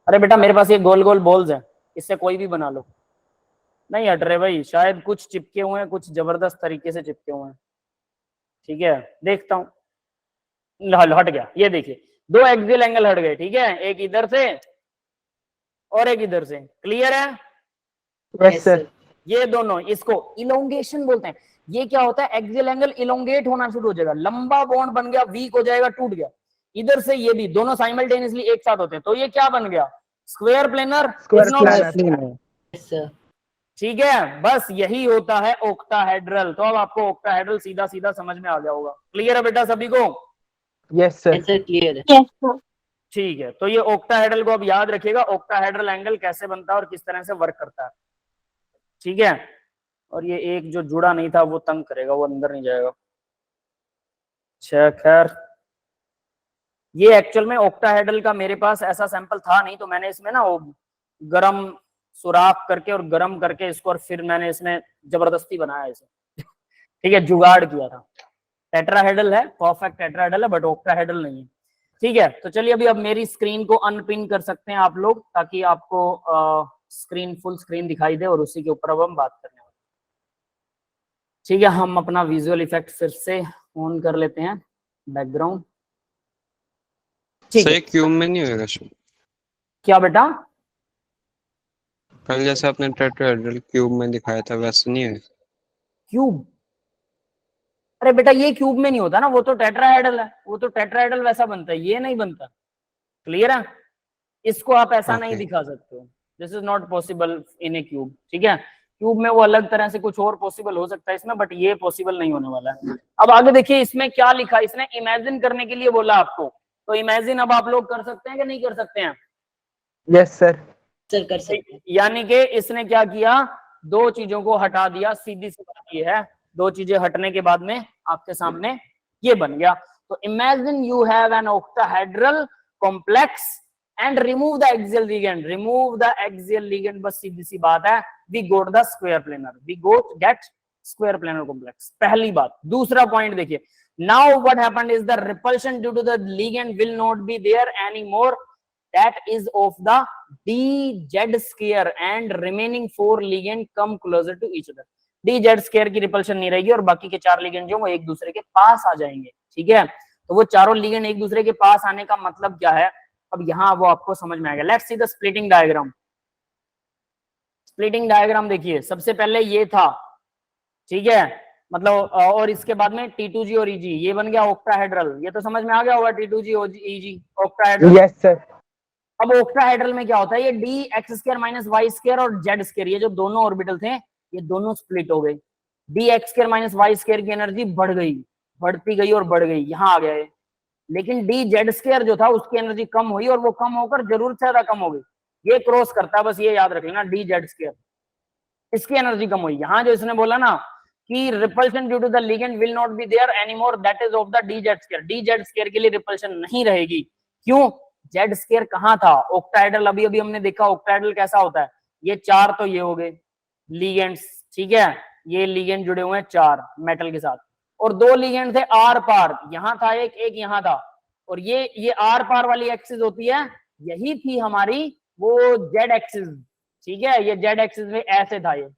अरे बेटा मेरे पास ये गोल गोल बॉल्स हैं, इससे कोई भी बना लो। नहीं हट रहे भाई, शायद कुछ चिपके हुए हैं, कुछ जबरदस्त तरीके से चिपके हुए हैं। ठीक है, देखता हूँ। हट गया, ये देखिए 2 एक्सियल एंगल हट गए। ठीक है, एक इधर से और एक इधर से। क्लियर है? Yes sir. ये दोनों, इसको इलोंगेशन बोलते हैं। ये क्या होता है? एक्सियल एंगल इलोंगेट होना शुरू हो जाएगा, लंबा बॉन्ड बन गया, वीक हो जाएगा, टूट गया। इधर से ये भी, दोनों साइमल्टेनियसली एक साथ होते हैं, तो ये क्या बन गया? Square planar. ठीक है, बस यही होता है ऑक्टाहेड्रल। तो अब आपको ऑक्टाहेड्रल सीधा सीधा समझ में आ गया होगा। क्लियर है बेटा सभी को? Yes sir. क्लियर है। Yes sir. ठीक है, तो ये ऑक्टाहेड्रल को अब याद रखिएगा, ऑक्टाहेड्रल एंगल कैसे बनता है और किस तरह से वर्क करता है। ठीक है, और ये एक जो जुड़ा नहीं था वो तंग करेगा, वो अंदर नहीं जाएगा। अच्छा खैर, ये एक्चुअल में ऑक्टाहेड्रल का मेरे पास ऐसा सैंपल था नहीं, तो मैंने इसमें ना वो गरम सुराख करके और गरम करके इसको, और फिर मैंने इसमें जबरदस्ती बनाया इसे। ठीक है, जुगाड़ किया था। टेट्राहेड्रल है, परफेक्ट टेट्राहेड्रल है, बट ऑक्टाहेड्रल नहीं है। ठीक है, तो चलिए अभी अब मेरी स्क्रीन को अनपिन कर सकते हैं आप लोग, ताकि आपको स्क्रीन फुल स्क्रीन दिखाई दे और उसी के ऊपर अब हम बात करने वाले। ठीक है, हम अपना विजुअल इफेक्ट फिर से ऑन कर लेते हैं, बैकग्राउंड। ठीक सर है, ये क्यूब में नहीं होगा सर? क्या बेटा? कल जैसे आपने टेट्राहेड्रल क्यूब में दिखाया था वैसे नहीं है? क्यूब? अरे बेटा ये क्यूब में नहीं होता ना, वो तो टेट्राहेड्रल है, वो तो टेट्राहेड्रल वैसा बनता है, ये नहीं बनता। क्लियर है? इसको आप ऐसा नहीं Okay. दिखा सकते हो, this is not possible in A cube. ठीक है, क्यूब में वो अलग तरह से कुछ और पॉसिबल हो सकता है इसमें, बट ये पॉसिबल नहीं होने वाला है। अब आगे देखिए इसमें क्या लिखा, इसने इमेजिन करने के लिए बोला आपको, तो इमेजिन अब आप लोग कर सकते हैं कि नहीं कर सकते हैं? Yes sir. सर कर सकते हैं। यानी कि इसने क्या किया, 2 चीजों को हटा दिया। सीधी सी बात ये है, दो चीजें हटने के बाद में आपके सामने ये बन गया। तो imagine you have an octahedral complex and remove the axial ligand, remove the axial ligand, बस सीधी सी बात है, we got the square planar, we got get square planar complex, पहली बात। दूसरा पॉइंट देखिए, now what happened is the repulsion due to the ligand will not be there any more, that is of the dz square and remaining 4 ligand come closer to each other, dz square की repulsion नहीं रहेगी और बाकी के 4 ligand जो वो एक दूसरे के पास आ जाएंगे, ठीक है। तो वो चारों लिगेंड एक दूसरे के पास आने का मतलब क्या है, अब यहाँ वो आपको समझ में आएगा। Let's see the splitting diagram. Splitting diagram देखिए, सबसे पहले ये था, ठीक है, मतलब और इसके बाद में T2G और EG, ये बन गया ऑक्टाहेड्रल, ये तो समझ में आ गया होगा, T2G और EG ऑक्टाहेड्रल। Yes sir. अब ऑक्टाहेड्रल में क्या होता है, ये dx² - y² और z², ये जो दोनों ऑर्बिटल थे ये दोनों स्प्लिट हो गए, dx² - y² की एनर्जी बढ़ गई, बढ़ती गई और बढ़ गई, यहाँ आ गया है। लेकिन dz² जो था उसकी एनर्जी कम हुई और वो कम होकर जरूरत से ज्यादा कम हो गई, ये क्रॉस करता है, बस ये याद रख लेना, dz², इसकी एनर्जी कम हुई। यहाँ जो इसने बोला ना कि repulsion due to the ligand will not be there anymore, that is of the dz², dz² के लिए रिपल्शन नहीं रहेगी, क्यों, z² कहाँ था, ऑक्टाहेड्रल, अभी अभी हमने देखा ऑक्टाहेड्रल कैसा होता है, ये 4 तो ये हो गए लिगेंड्स, ठीक है, ये लिगेंड जुड़े हुए हैं 4 मेटल के साथ, और 2 लिगेंड थे आर पार, यहाँ था एक, एक यहाँ था, और ये आर पार वाली एक्सिस होती है, यही थी हमारी वो जेड एक्सिस, ठीक है, ये जेड एक्सिस में ऐसे था, ये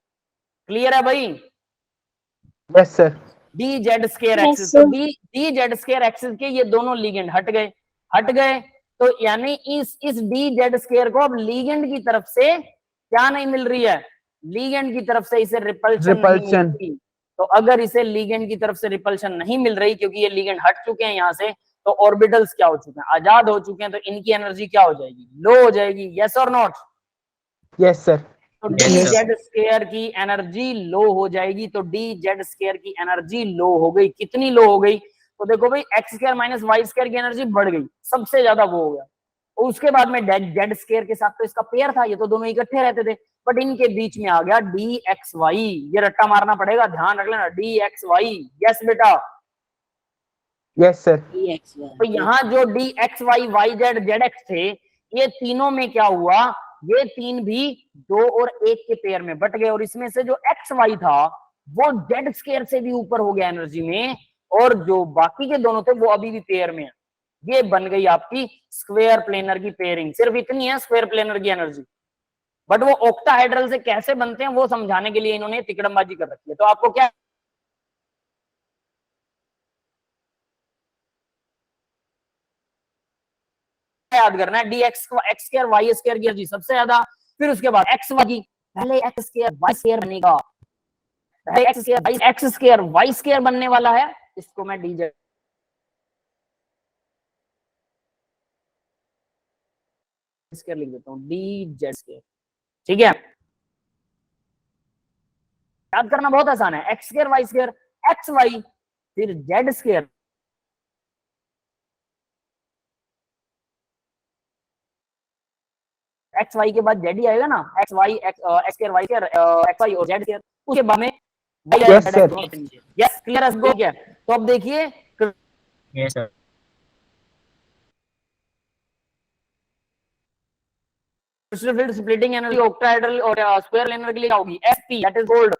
क्लियर है भाई। Yes sir. dz² एक्सिस, तो dz² एक्सिस के ये दोनों लिगेंड हट गए, तो यानी इस dz² को अब लिगेंड की तरफ से क्या नहीं मिल रही है, लिगेंड की तरफ से इसे रिपल्शन नहीं मिल रही। तो अगर इसे लिगेंड की तरफ से रिपल्शन नहीं मिल रही, क्योंकि ये लिगेंड हट चुके हैं यहाँ से, तो ऑर्बिटल्स क्या हो चुके हैं, आजाद हो चुके हैं, तो इनकी एनर्जी क्या हो जाएगी, लो हो जाएगी, यस और नॉट। Yes sir. तो dz² की एनर्जी लो हो जाएगी, तो dz² की एनर्जी लो हो गई, कितनी लो हो गई, तो देखो भाई x² - y² की एनर्जी बढ़ गई, सबसे ज्यादा वो हो गया, और उसके बाद में z² के साथ तो इसका पेयर था, ये तो दोनों इकट्ठे रहते थे, बट इनके बीच में आ गया dxy, ये रट्टा मारना पड़ेगा, ध्यान रख लेना, dxy, यस बेटा, यस सर। तो यहाँ जो dxy, yz, zx थे, ये तीनों में क्या हुआ, ये तीन भी 2 और 1 के पेयर में बट गए, और इसमें से जो xy था वो z² से भी ऊपर हो गया एनर्जी में, और जो बाकी के दोनों थे वो अभी भी पेयर में है। ये बन गई आपकी स्क्वायर प्लेनर की पेयरिंग, सिर्फ इतनी है स्क्वायर प्लेनर की एनर्जी, बट वो ऑक्टाहेड्रल से कैसे बनते हैं वो समझाने के लिए इन्होंने तिकड़मबाजी कर रखी है। तो आपको क्या याद करना है, x² y² की एनर्जी सबसे ज्यादा, फिर उसके बाद xy की, पहले x² y² बनेगा, पहले x² y² बनने वाला है, इसको मैं dz स्क्वायर लिख देता हूँ, dz², ठीक है, याद करना बहुत आसान है, x² y² xy फिर z², xy के बाद z ही आएगा ना, xy x² y² xy और z², उसके बाद में यस क्लियर है सबको क्या। तो अब देखिए yes sir. Crystal field splitting energy octahedral और स्क्वायर प्लेनर के लिए क्या होगी, sp, that is gold,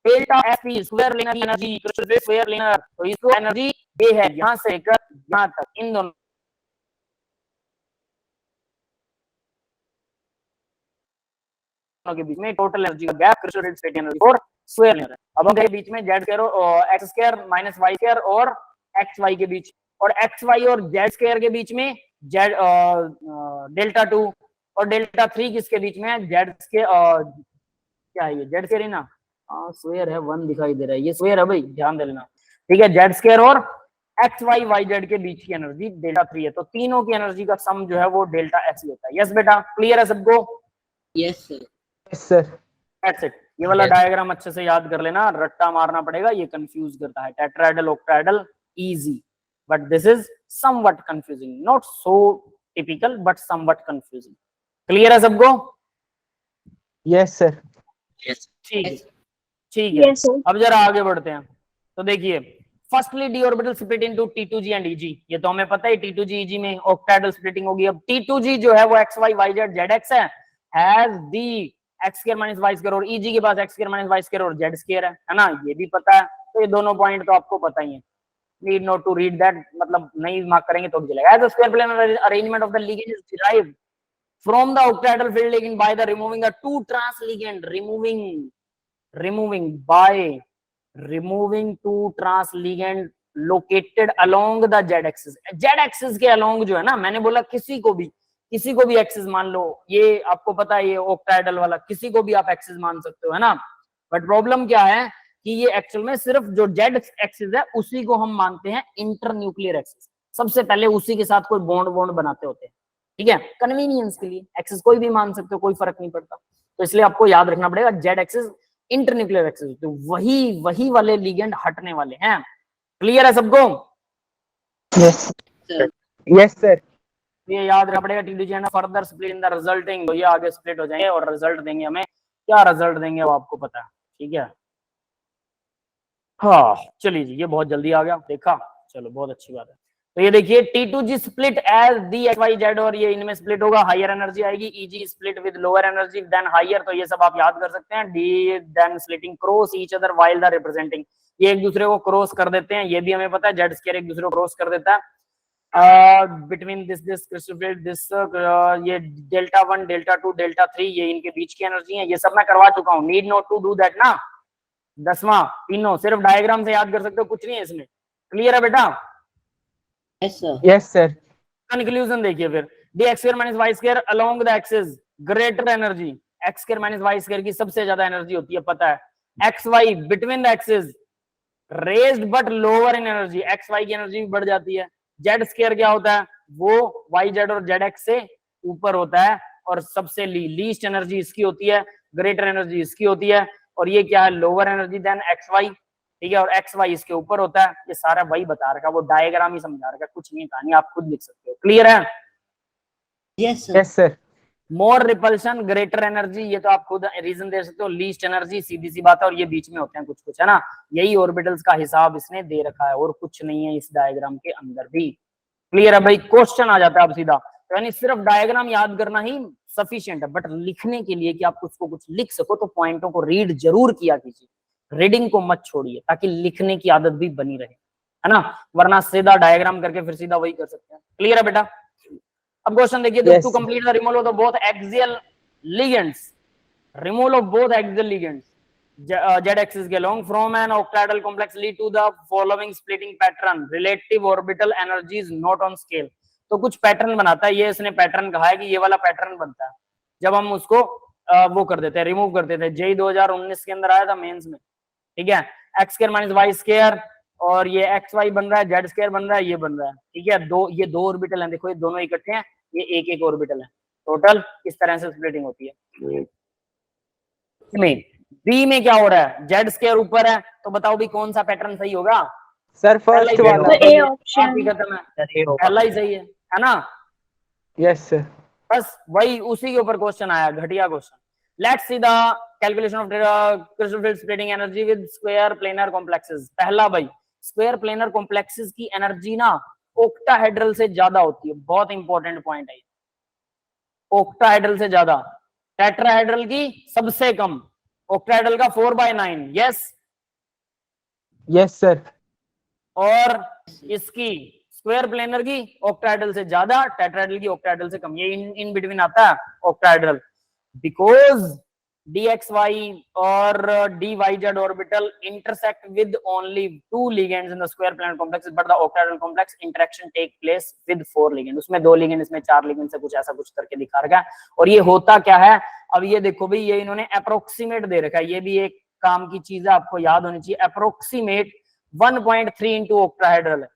delta sp square planar की energy, crystal field square planar, तो इसको एनर्जी ये है, यहां से लेकर यहां तक, इन दोनों के बीच में टोटल एनर्जी का gap crystal field splitting energy और स्क्वायर प्लेनर। अब हम बीच में z² और x² - y² और xy के बीच, और xy और z² के बीच में डेल्टा 2 और डेल्टा 3 किसके बीच में है, क्या है ये z² है ना, स्क्वायर है, 1 दिखाई दे रहा है, ये स्क्वायर है भाई, ध्यान दे लेना, ठीक है, z² और xy yz के बीच की एनर्जी डेल्टा 3 है, तो तीनों की एनर्जी का सम जो है वो डेल्टा s होता है। यस बेटा, क्लियर है सबको, yes sir. Yes sir. That's it. ये वाला डायग्राम अच्छे से याद कर लेना, रट्टा मारना पड़ेगा, ये कंफ्यूज करता है, tetrahedral octahedral easy, but this is somewhat confusing, not so typical but somewhat confusing. Clear है सबको? Yes sir. यस। ठीक है, ठीक है। Yes, sir. अब जरा आगे बढ़ते हैं। तो देखिए, firstly D orbital split into T2G and EG, ये तो हमें पता है T2G EG में ऑक्टाहेड्रल स्प्लिटिंग होगी। अब T2G जो है वो XY YZ ZX है, has the x square minus y square, और EG के पास x square minus y square और z स्क्वायर है ना, ये भी पता है। तो ये दोनों पॉइंट तो आपको पता ही है, need not to read that, मतलब नहीं मार्क करेंगे तो भी चलेगा। As the square planar arrangement of the ligand is derived from the octahedral field ligand by the removing the two trans ligand, removing two trans ligand located along the z axis। z axis के along जो है ना, मैंने बोला किसी को भी axis मान लो, ये आपको पता है, ये ऑक्टाहेड्रल वाला किसी को भी आप एक्सिस मान सकते हो, है ना। बट प्रॉब्लम क्या है कि ये एक्चुअल में सिर्फ जो z एक्सिस है उसी को हम मानते हैं इंटरन्यूक्लियर एक्सिस। सबसे पहले उसी के साथ कोई बॉन्ड बनाते होते हैं, ठीक है, कन्वीनियंस के लिए। एक्सिस कोई भी मान सकते हो, कोई फर्क नहीं पड़ता। तो इसलिए आपको याद रखना पड़ेगा जेड एक्सिस इंटरन्यूक्लियर एक्सिस, तो वही वाले लिगेंड हटने वाले हैं। क्लियर है सबको? Yes sir. ये याद रखना पड़ेगा। T2G है ना, further split in the resulting, तो ये आगे स्प्लिट हो जाएंगे और रिजल्ट देंगे हमें। क्या रिजल्ट देंगे वो आपको पता है, ठीक है। हाँ चलिए जी, ये बहुत जल्दी आ गया, देखा, चलो बहुत अच्छी बात है। तो ये देखिए T2G split as the XYZ, और ये इनमें स्प्लिट होगा, हायर एनर्जी आएगी। EG split with lower energy then higher, तो ये सब आप याद कर सकते हैं। D then splitting cross each other while the representing, ये एक दूसरे को क्रॉस कर देते हैं, ये भी हमें पता है। Z स्क्वायर एक दूसरे को क्रॉस कर देता है between this crystal field, this ये डेल्टा 1 डेल्टा 2 डेल्टा 3, ये इनके बीच की एनर्जी है। ये सब मैं करवा चुका हूँ, need not to do that ना। 10वां तीनों सिर्फ डायग्राम से याद कर सकते हो, कुछ नहीं है इसमें। क्लियर है बेटा? Yes sir. कंक्लूजन देखिए फिर, dx square minus Y square along the axis greater energy, x square minus Y square की सबसे ज्यादा एनर्जी होती है, पता है। xy between the axis raised but lower in energy, xy की एनर्जी भी बढ़ जाती है। z स्क्वायर क्या होता है, वो yz और zx से ऊपर होता है, और सबसे लीस्ट एनर्जी इसकी होती है, ग्रेटर एनर्जी इसकी होती है, और ये क्या है, लोअर एनर्जी देन xy, ठीक है, और XY इसके ऊपर होता है। ये सारा वही बता रखा, वो डायग्राम ही समझा रखा, कुछ नहीं कहानी, आप खुद लिख सकते हो। क्लियर है? Yes yes sir. More repulsion greater energy, ये तो आप खुद रीजन दे सकते हो। लीस्ट एनर्जी सीधी सी बात है, और ये बीच में होते हैं कुछ, है ना। यही ऑर्बिटल्स का हिसाब इसने दे रखा है, और कुछ नहीं है इस डायग्राम के अंदर भी। क्लियर है भाई? क्वेश्चन आ जाता है अब सीधा, तो यानी सिर्फ डायग्राम याद करना ही सफिशिएंट है, बट लिखने के लिए कि आप उसको कुछ लिख सको तो पॉइंटों को रीड जरूर किया कीजिए, रीडिंग को मत छोड़िए, ताकि लिखने की आदत भी बनी रहे, है ना। वरना सीधा डायग्राम करके फिर सीधा वही कर सकते हैं। क्लियर है बेटा? अब क्वेश्चन देखिए, to complete the removal of both axial ligands, removal of both axial ligands z axis के along from an octahedral complex lead to the following splitting pattern, relative orbital energies not on scale। तो कुछ pattern बनाता है, ये इसने pattern कहा है कि ये वाला पैटर्न बनता है जब हम उसको वो कर देते हैं, रिमूव कर देते हैं। जेई 2019 के अंदर आया था मेंस में, ठीक है। X square minus Y square, और ये एक्स वाई बन रहा है, जेड स्क्वायर बन रहा है, ये बन रहा है, ठीक है। ये दो ऑर्बिटल हैं, देखो ये दोनों इकट्ठे हैं, ये एक एक ऑर्बिटल है, टोटल इस तरह से स्प्लिटिंग होती है। बी में क्या हो रहा है, जेड स्क्वायर ऊपर है, तो बताओ भी कौन सा पैटर्न सही होगा? सर फर्स्ट वाला। तो ए ऑप्शन खत्म है, पहला ही सही है ना। Yes sir. बस वही उसी के ऊपर क्वेश्चन आया, घटिया question. Let's see the calculation of crystal field splitting energy with square planar complexes. पहला भाई, स्क्वायर प्लेनर कॉम्प्लेक्सेस की एनर्जी ना ऑक्टाहेड्रल से ज्यादा होती है, बहुत इंपॉर्टेंट पॉइंट है। ऑक्टाहेड्रल से ज्यादा, टेट्राहेड्रल की सबसे कम, ऑक्टाहेड्रल का 4/9। Yes yes sir. और इसकी स्क्वायर प्लेनर की ऑक्टाहेड्रल से ज्यादा, टेट्राहेड्रल की ऑक्टाहेड्रल से कम, ये इन बिटवीन आता है ऑक्टाहेड्रल। बिकॉज dxy और dyz orbital intersect with only 2 ligands in the square planar complex, but the octahedral complex interaction take place with 4 ligands। उसमें 2 लिगेंड, इसमें 4 लिगेंड से कुछ ऐसा कुछ करके दिखा रखा है। और ये होता क्या है, अब ये देखो भाई, ये इन्होंने अप्रोक्सीमेट दे रखा है, ये भी एक काम की चीज है, आपको याद होनी चाहिए। अप्रोक्सीमेट 1.3 इंटू ऑक्टाहेड्रल है,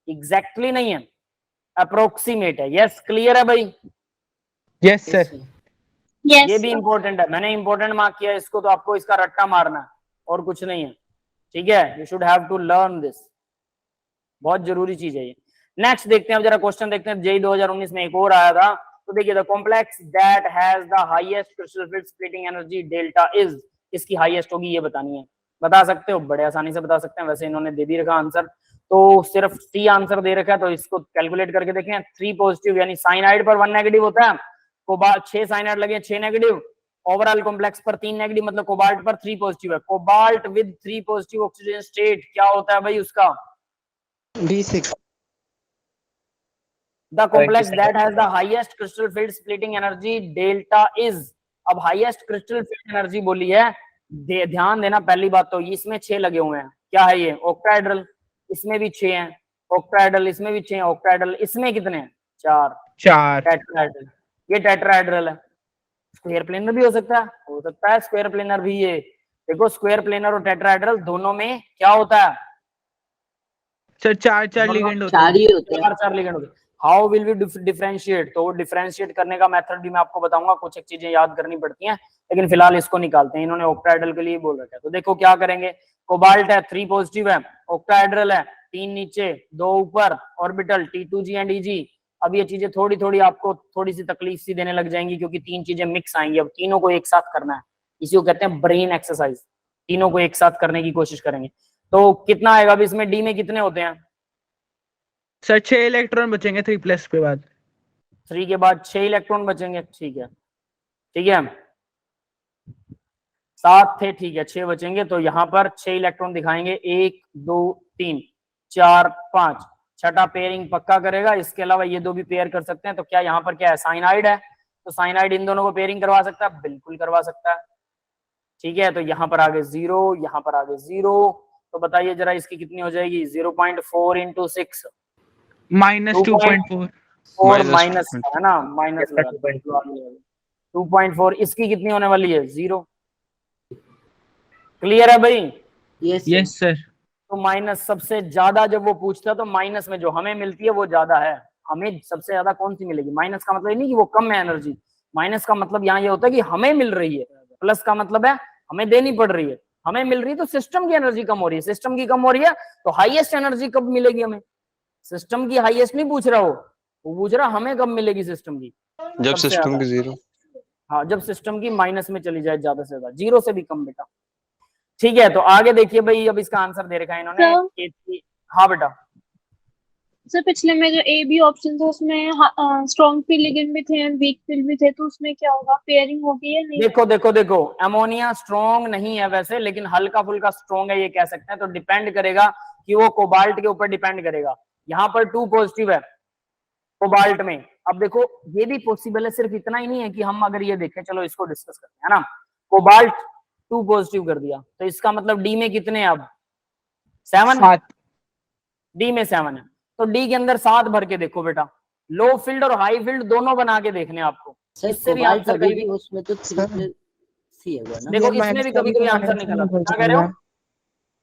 एग्जैक्टली नहीं है, अप्रोक्सीमेट है। यस क्लियर है भाई? Yes sir. यस ये भी इंपॉर्टेंट है, मैंने इंपॉर्टेंट मार्क किया इसको, तो आपको इसका रट्टा मारना है और कुछ नहीं है, ठीक है। You should have to learn this, बहुत जरूरी चीज है ये। नेक्स्ट देखते हैं, अब जरा क्वेश्चन देखते हैं। जेई 2019 में एक और आया था, तो देखिए, the complex that has the highest crystal field splitting energy delta is, इसकी हाईएस्ट होगी ये बतानी है। बता सकते हो? बड़े आसानी से बता सकते हैं, वैसे इन्होंने दे भी रखा आंसर, तो सिर्फ सी आंसर दे रखा है, तो इसको कैलकुलेट करके देखें। 3 पॉजिटिव यानी साइनाइड पर 1 नेगेटिव होता है, कोबाल्ट 6 साइनाइड लगे 6 नेगेटिव, ओवरऑल कॉम्प्लेक्स पर 3 नेगेटिव, मतलब कोबाल्ट पर 3 पॉजिटिव है। Cobalt with 3 positive oxygen state क्या होता है भाई उसका? D6 The complex that has the highest crystal field splitting energy delta is, अब highest crystal field energy बोली है, ध्यान देना पहली बात तो इसमें 6 लगे हुए हैं, क्या है ये? ऑक्टाहेड्रल, इसमें भी 6 हैं ऑक्टाहेड्रल, इसमें भी 6 हैं ऑक्टाहेड्रल, इसमें कितने हैं? 4 टेट्राहेड्रल, ये टेट्राहेड्रल है। स्क्वायर प्लेनर भी हो सकता है स्क्वायर प्लेनर भी। ये देखो स्क्वायर प्लेनर और टेट्राहेड्रल दोनों में क्या होता है सर? 4 लिगेंड होते चार ही होते हैं। 4 लिगेंड होते हैं। How will we differentiate? तो डिफरेंशिएट करने का मेथड भी मैं आपको बताऊंगा, कुछ एक चीजें याद करनी पड़ती हैं, लेकिन फिलहाल इसको निकालते हैं। इन्होंने ऑक्टाहेड्रल के लिए बोल रखा है, तो देखो क्या करेंगे। कोबाल्ट है 3 पॉजिटिव है, ऑक्टाहेड्रल है 3 नीचे 2 ऊपर, ऑर्बिटल T2G एंड EG। अब ये चीजें थोड़ी थोड़ी आपको थोड़ी सी तकलीफ सी देने लग जाएंगी, क्योंकि 3 चीजें मिक्स आएंगी। अब तीनों को एक साथ करना है, इसी को कहते हैं ब्रेन एक्सरसाइज, तीनों को एक साथ करने की कोशिश करेंगे। तो कितना आएगा? अब इसमें डी में कितने होते हैं सर? 6 इलेक्ट्रॉन बचेंगे 3+ के बाद। 3 के बाद 6 इलेक्ट्रॉन बचेंगे, ठीक है 7 थे, ठीक है 6 बचेंगे, तो यहाँ पर 6 इलेक्ट्रॉन दिखाएंगे, 1 2 3 4 5, छठा पेयरिंग पक्का करेगा। इसके अलावा ये 2 भी पेयर कर सकते हैं। तो क्या यहाँ पर क्या है? साइनाइड है, तो साइनाइड इन दोनों को पेयरिंग करवा सकता है, बिल्कुल करवा सकता है, ठीक है। तो यहाँ पर आगे 0, यहाँ पर आगे 0, तो बताइए जरा इसकी कितनी हो जाएगी? 0.4 इंटू 6 -2.4 4 माइनस है ना, माइनस 2.4, इसकी कितनी होने वाली है? 0। क्लियर है भाई? Yes sir. तो माइनस सबसे ज्यादा जब वो पूछता है तो माइनस में जो हमें मिलती है वो ज्यादा है। हमें सबसे ज्यादा कौन सी मिलेगी? माइनस का मतलब नहीं कि वो कम है एनर्जी, माइनस का मतलब यहाँ ये होता है कि हमें मिल रही है, प्लस का मतलब है हमें देनी पड़ रही है। हमें मिल रही है तो सिस्टम की एनर्जी कम हो रही है, सिस्टम की कम हो रही है तो हाईएस्ट एनर्जी कब मिलेगी हमें? सिस्टम की हाईएस्ट नहीं पूछ रहा वो पूछ रहा हमें कब मिलेगी सिस्टम की? जब सिस्टम की 0। हाँ, जब सिस्टम की माइनस में चली जाए ज्यादा से ज्यादा, 0 से भी कम बेटा, ठीक है। तो आगे देखिए भाई, अब इसका आंसर दे रखा है इन्होंने। हाँ बेटा। सर पिछले में जो ए बी ऑप्शन था उसमें स्ट्रॉन्ग फील्ड लिगेंड भी थे एंड वीक फील्ड भी थे, तो उसमें क्या होगा? पेयरिंग होगी या नहीं? देखो अमोनिया स्ट्रॉन्ग नहीं है वैसे, लेकिन हल्का फुल्का स्ट्रॉन्ग है ये कह सकते हैं। तो डिपेंड करेगा कि वो कोबाल्ट के ऊपर डिपेंड करेगा। यहाँ पर 2 पॉजिटिव है कोबाल्ट में। अब देखो ये भी पॉसिबल है, सिर्फ इतना ही नहीं है कि हम अगर ये देखें, चलो इसको डिस्कस करते हैं ना। कोबाल्ट 2 पॉजिटिव कर दिया, तो इसका मतलब डी में कितने हैं? अब 7, डी में 7 है, तो डी के अंदर 7 भर के देखो बेटा। लो फील्ड और हाई फील्ड दोनों बना के देखने आपको, सर इससे भी कोबाल्ट आंसर अभी कहीं भी भी उसमें तो 3+C होगा ना? देखो इसमें भी कभी कभी आंसर निकला। क्या कह रहे हो?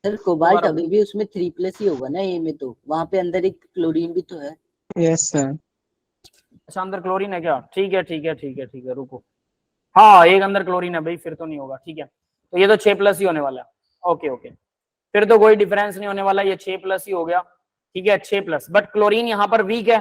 सर कोबाल्ट अभी भी उसमें 3+ ही होगा ना ए में, तो वहां पे अंदर एक क्लोरीन भी तो है। Yes sir. अच्छा अंदर क्लोरीन है क्या? ठीक है रुको। हाँ एक अंदर क्लोरीन है भाई, फिर तो नहीं होगा, ठीक है। तो ये तो 6+ ही होने वाला है। ओके फिर तो कोई डिफरेंस नहीं होने वाला, ये 6+ ही हो गया, ठीक है 6+। बट क्लोरीन यहाँ पर वीक है,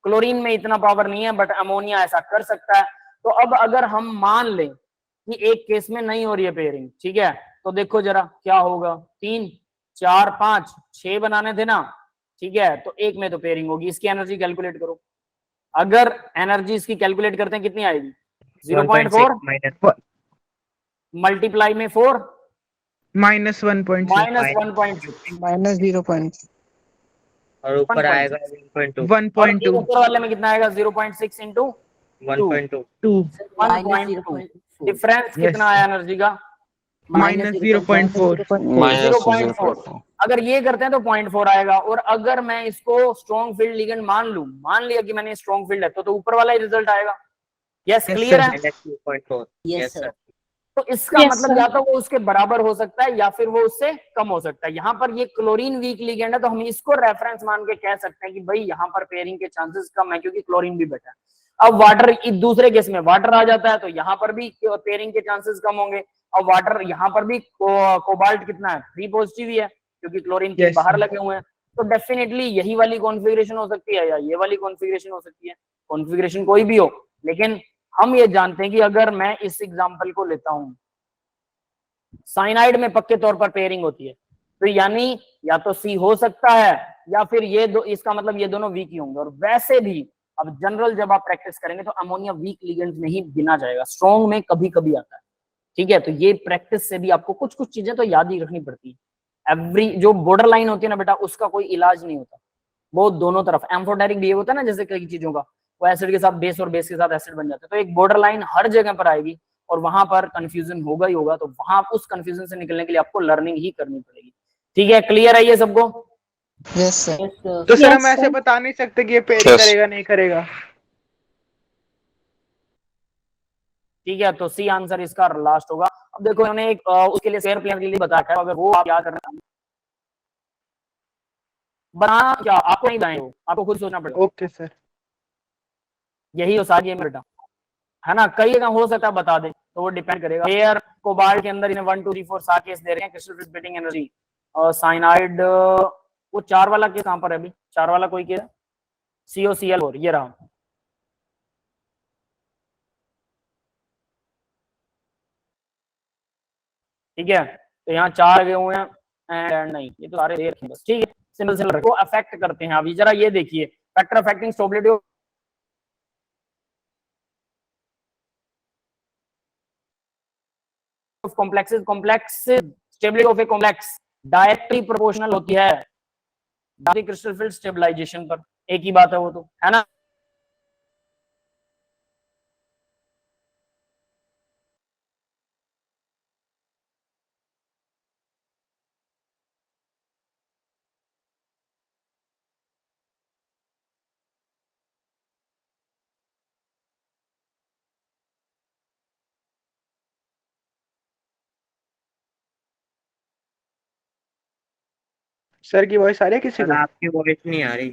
क्लोरीन में इतना पावर नहीं है, बट अमोनिया ऐसा कर सकता है। तो अब अगर हम मान लें कि एक केस में नहीं हो रही है पेयरिंग, ठीक है, तो देखो जरा क्या होगा। 3 4 5 6 बनाने थे ना, ठीक है, तो एक में तो पेयरिंग होगी। इसकी एनर्जी कैलकुलेट करो, अगर एनर्जी इसकी कैलकुलेट करते हैं कितनी आएगी? 0.4 मल्टीप्लाई में 4 -1.6 -1.6 और ऊपर आएगा 1.2 1.2 ऊपर वाले में कितना आएगा? 0.6 इंटू 1.2 2 डिफरेंस कितना आया एनर्जी का? -0.4 0.4। अगर ये करते हैं तो 0.4 आएगा। और अगर मैं इसको स्ट्रॉन्ग फील्ड लिगेंड मान लिया कि मैंने स्ट्रॉन्ग फील्ड है, तो ऊपर वाला ही रिजल्ट आएगा। यस क्लियर है? -2.4 यस सर। तो इसका Yes, मतलब sir. या तो वो उसके बराबर हो सकता है या फिर वो उससे कम हो सकता है। यहाँ पर ये क्लोरीन वीक लिगेंड है, तो हम इसको रेफरेंस मान के कह सकते हैं कि भाई यहाँ पर पेयरिंग के चांसेस कम है, क्योंकि क्लोरीन भी बेटा है। अब वाटर, दूसरे केस में वाटर आ जाता है, तो यहाँ पर भी पेयरिंग के चांसेस कम होंगे। अब वाटर यहाँ पर भी कोबाल्ट कितना है? 3 पॉजिटिव ही है, क्योंकि क्लोरीन के Yes, बाहर sir. लगे हुए हैं। तो डेफिनेटली यही वाली कॉन्फ़िगरेशन हो सकती है या ये वाली कॉन्फ़िगरेशन हो सकती है, कॉन्फ़िगरेशन कोई भी हो। लेकिन हम ये जानते हैं कि अगर मैं इस एग्जांपल को लेता हूं, साइनाइड में पक्के तौर पर पेयरिंग होती है। तो यानी या तो सी हो सकता है या फिर ये दो, इसका मतलब ये दोनों वीक ही होंगे। और वैसे भी अब जनरल जब आप प्रैक्टिस करेंगे तो अमोनिया वीक लिगेंड्स में ही गिना जाएगा, स्ट्रॉन्ग में कभी कभी आता है। ठीक है, तो ये प्रैक्टिस से भी आपको कुछ कुछ चीजें तो याद ही रखनी पड़ती है। एवरी जो बॉर्डर लाइन होती है ना बेटा, उसका कोई इलाज नहीं होता, वो दोनों तरफ एम्फोटेरिक बिहेव होता है ना, जैसे कई चीजों का, वो एसिड के साथ बेस और बेस के साथ एसिड बन जाता है। तो एक बॉर्डर लाइन हर जगह पर आएगी और वहां पर कंफ्यूजन होगा ही होगा। तो वहां उस कंफ्यूजन से निकलने के लिए आपको लर्निंग ही करनी पड़ेगी। ठीक है, क्लियर है ये सबको? Yes sir. Yes, sir. तो सर Yes, हम ऐसे sir. बता नहीं सकते कि ये पेयरिंग Yes. करेगा नहीं करेगा। ठीक है, तो सी आंसर इसका लास्ट होगा। अब देखो उन्होंने एक उसके लिए शेयर प्लेयर के लिए बताया है, अगर वो आप याद करना बना क्या आपको नहीं बनाए, वो आपको खुद सोचना पड़ेगा। Okay sir. यही हो सारी बेटा, है ना। कई जगह हो सकता है बता दे, तो वो डिपेंड करेगा। एयर कोबाल्ट के अंदर इन्हें 1 2 3 4 7 केस दे रहे हैं, क्रिस्टल फिल्ट्रेटिंग एनर्जी। और साइनाइड वो 4 वाला केस कहां पर है अभी? 4 वाला कोई केस COCl4 ये रहा। ठीक है, तो यहाँ 4 लगे हुए हैं एंड नहीं, ये तो सारे दे रखे हैं बस। ठीक है, सिंपल सिंपल को अफेक्ट करते हैं। अभी जरा ये देखिए, factor affecting stability of complexes, complex stability of a complex directly proportional होती है क्रिस्टल फील्ड स्टेबलाइजेशन पर। एक ही बात है वो, तो है ना। सर की वॉइस आ रही है किसी सर को? आपकी वॉइस नहीं आ रही।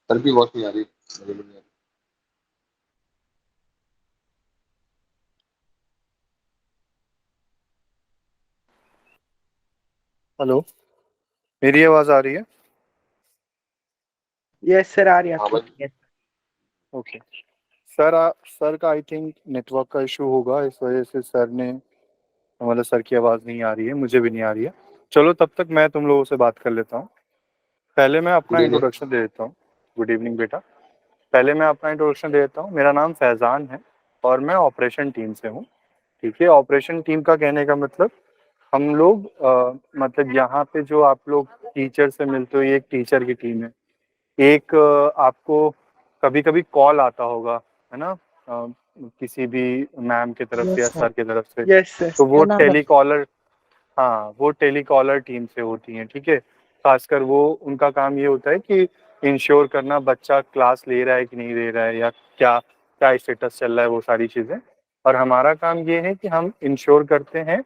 सर की वॉइस नहीं आ रही, मुझे भी नहीं आ रही। हेलो, मेरी आवाज आ रही है? यस सर आ रही है हाँ आपकी। भाई। ओके सर का आई थिंक नेटवर्क का इशू होगा, इस वजह से सर ने, मतलब सर की आवाज़ नहीं आ रही है, मुझे भी नहीं आ रही है। चलो तब तक मैं तुम लोगों से बात कर लेता हूँ। पहले मैं अपना Good evening. इंट्रोडक्शन दे देता हूँ। गुड इवनिंग बेटा। पहले मैं अपना इंट्रोडक्शन दे देता हूँ। मेरा नाम फैज़ान है और मैं ऑपरेशन टीम से हूँ। ठीक है, ऑपरेशन टीम का कहने का मतलब हम लोग मतलब यहाँ पे जो आप लोग टीचर से मिलते हो, ये एक टीचर की टीम है। एक आपको कभी कभी कॉल आता होगा, है ना, किसी भी मैम की तरफ से या सर की तरफ से, यस सर। तो वो टेलीकॉलर, हाँ वो टेलीकॉलर टीम से होती हैं। ठीक है, खासकर वो उनका काम ये होता है कि इंश्योर करना बच्चा क्लास ले रहा है कि नहीं ले रहा है, या क्या क्या स्टेटस चल रहा है, वो सारी चीज़ें। और हमारा काम ये है कि हम इंश्योर करते हैं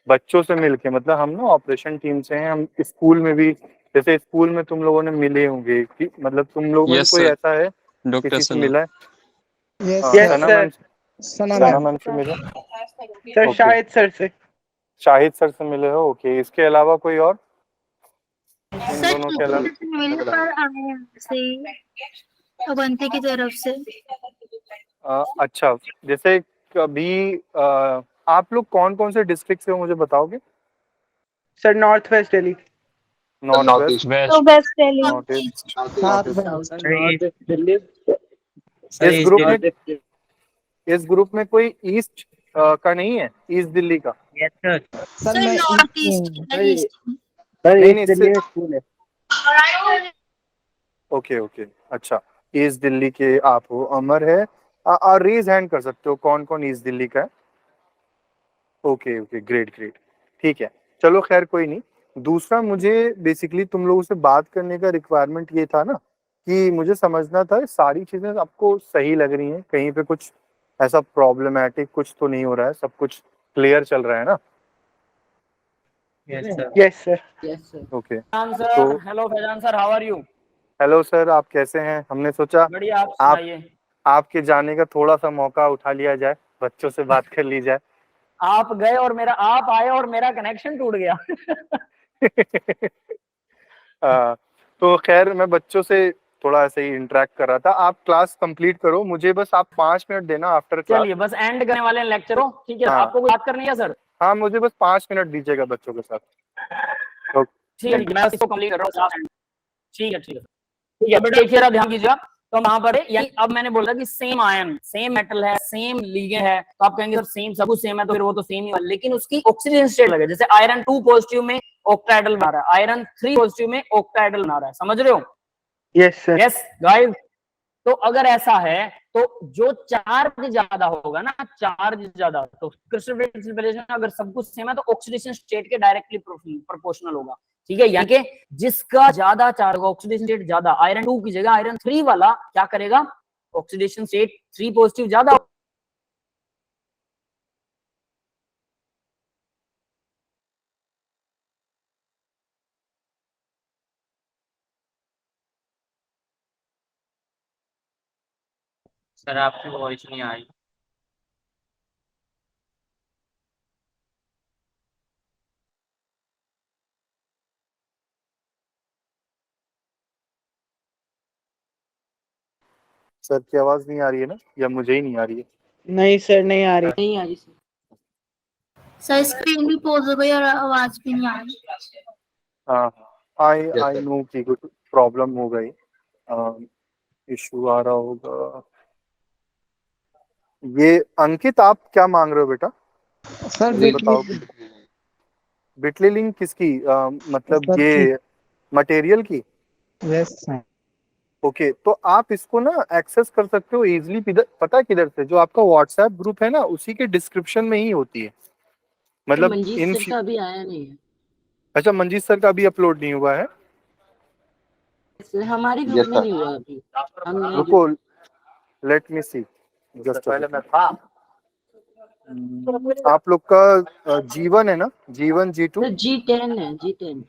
बच्चों से मिलके, मतलब हम ना ऑपरेशन टीम से हैं। हम स्कूल में भी, जैसे स्कूल में तुम लोगों ने मिले होंगे कि मतलब तुम लोगों में Yes, कोई sir. ऐसा है डॉक्टर किसी से सना। मिला है? यस यस सना सर। मैम, सना सना मैम। मैम से मिले? सर ओके, शाहिद सर से। शाहिद सर से मिले हो? ओके, इसके अलावा कोई और? इन सर दोनों के अलावा? मिल पर आए हैं से अवंती की तरफ से। अच्छा, जैसे कभी आप लोग कौन कौन से डिस्ट्रिक्ट से हो, मुझे बताओगे? Sir north west Delhi. North north west, east. तो बेस्ट दिल्ली। North east. सात बजे। इस ग्रुप में, इस ग्रुप में कोई ईस्ट का नहीं है? ईस्ट दिल्ली का? Yes sir. सर मैं नॉर्थ ईस्ट ईस्ट। नहीं नहीं, इससे ओके ओके, अच्छा, ईस्ट दिल्ली के आप हो। अमर है, रेज हैंड कर सकते हो कौन कौन ईस्ट दिल्ली का है। ओके ओके, ग्रेट ग्रेट, ठीक है। चलो खैर कोई नहीं। दूसरा, मुझे बेसिकली तुम लोगों से बात करने का रिक्वायरमेंट ये था ना कि मुझे समझना था सारी चीज़ें आपको सही लग रही हैं, कहीं पे कुछ ऐसा प्रॉब्लमेटिक कुछ तो नहीं हो रहा है, सब कुछ क्लियर चल रहा है ना? Yes sir. Yes sir. Yes, sir. Okay, Faizan तो sir, hello Faizan sir, how are you? Hello sir, आप कैसे हैं? हमने सोचा बढ़िया, आप आप सुनाइए। आपके जाने का थोड़ा सा मौका उठा लिया जाए, बच्चों से बात कर ली जाए। आप गए और मेरा, आप आए और मेरा कनेक्शन टूट गया। तो खैर मैं बच्चों से थोड़ा ऐसे ही इंटरेक्ट कर रहा था। आप क्लास कंप्लीट करो, मुझे बस आप 5 मिनट देना आफ्टर क्लास। चलिए बस एंड करने वाले लेक्चर हो, ठीक है। हाँ। आपको कोई बात करनी है सर? हाँ, मुझे बस 5 मिनट दीजिएगा बच्चों के साथ। ठीक है, मैं इसको कंप्लीट कर रहा हूँ। ठीक है ठीक है ठीक है बेटा, देखिए ध्यान कीजिएगा। तो वहां पर यानी अब मैंने बोला कि सेम आयन, सेम मेटल है, सेम लिगेंड है, तो आप कहेंगे सर सेम सब कुछ सेम है तो फिर वो तो सेम ही है, लेकिन उसकी ऑक्सीजन स्टेट अलग है। जैसे आयरन 2 पॉजिटिव में ऑक्टाहेड्रल बना रहा है, आयरन 3 पॉजिटिव में ऑक्टाहेड्रल बना रहा है, समझ रहे हो? Yes sir. यस गाइस, तो अगर ऐसा है तो जो चार्ज ज्यादा होगा ना, चार्ज ज्यादा, तो क्रिस्टल फिल्ट्रेशन अगर सब कुछ सेम है तो ऑक्सीडेशन स्टेट के डायरेक्टली प्रोपोर्शनल होगा, ठीक है। यानी कि जिसका ज्यादा चार्ज होगा, ऑक्सीडेशन स्टेट ज्यादा, आयरन 2 की जगह आयरन 3 वाला क्या करेगा, ऑक्सीडेशन स्टेट 3 पॉजिटिव ज्यादा। सर आपकी वॉइस नहीं आ रही। सर की आवाज नहीं आ रही है ना, या मुझे ही नहीं आ रही है? नहीं सर, नहीं आ रही। नहीं आ रही सर। सर स्क्रीन भी पॉज हो गई और आवाज भी नहीं आ रही। हाँ, आई नो कि कुछ प्रॉब्लम हो गई, इशू आ रहा होगा। ये अंकित, आप क्या मांग रहे हो बेटा? सर मुझे बताओ। बिटली लिंक किसकी? मतलब सर ये मटेरियल की? Yes sir. ओके, तो आप इसको ना एक्सेस कर सकते हो इजीली। पता है किधर से? जो आपका व्हाट्सएप ग्रुप है ना, उसी के डिस्क्रिप्शन में ही होती है। मतलब मंजीत इन सर का अभी आया नहीं है अच्छा, मंजीत सर का अभी अपलोड नहीं हुआ है। सर, हमारे ग्रुप में नहीं हुआ अभी। हम नए रुको, लेट मी सी। जस्ट पहले मैं था। आप लोग का जीवन है ना, जीवन G2? सर G10 है, G10।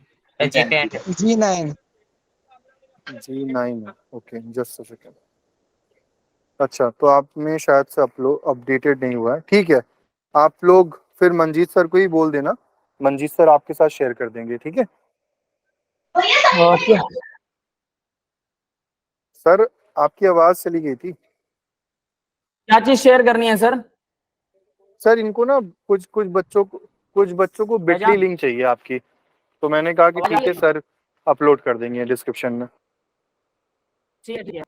G9। G9 है। Okay, just a second. अच्छा, तो आप में शायद से अपलोड अपडेटेड नहीं हुआ है, ठीक है। आप लोग फिर मंजीत सर को ही बोल देना, मंजीत सर आपके साथ शेयर कर देंगे, ठीक है। सर आपकी आवाज चली गई थी। क्या चीज शेयर करनी है सर? सर इनको ना कुछ बच्चों को बिटली लिंक चाहिए आपकी, तो मैंने कहा कि ठीक है सर, अपलोड कर देंगे डिस्क्रिप्शन में। ठीक है ठीक है।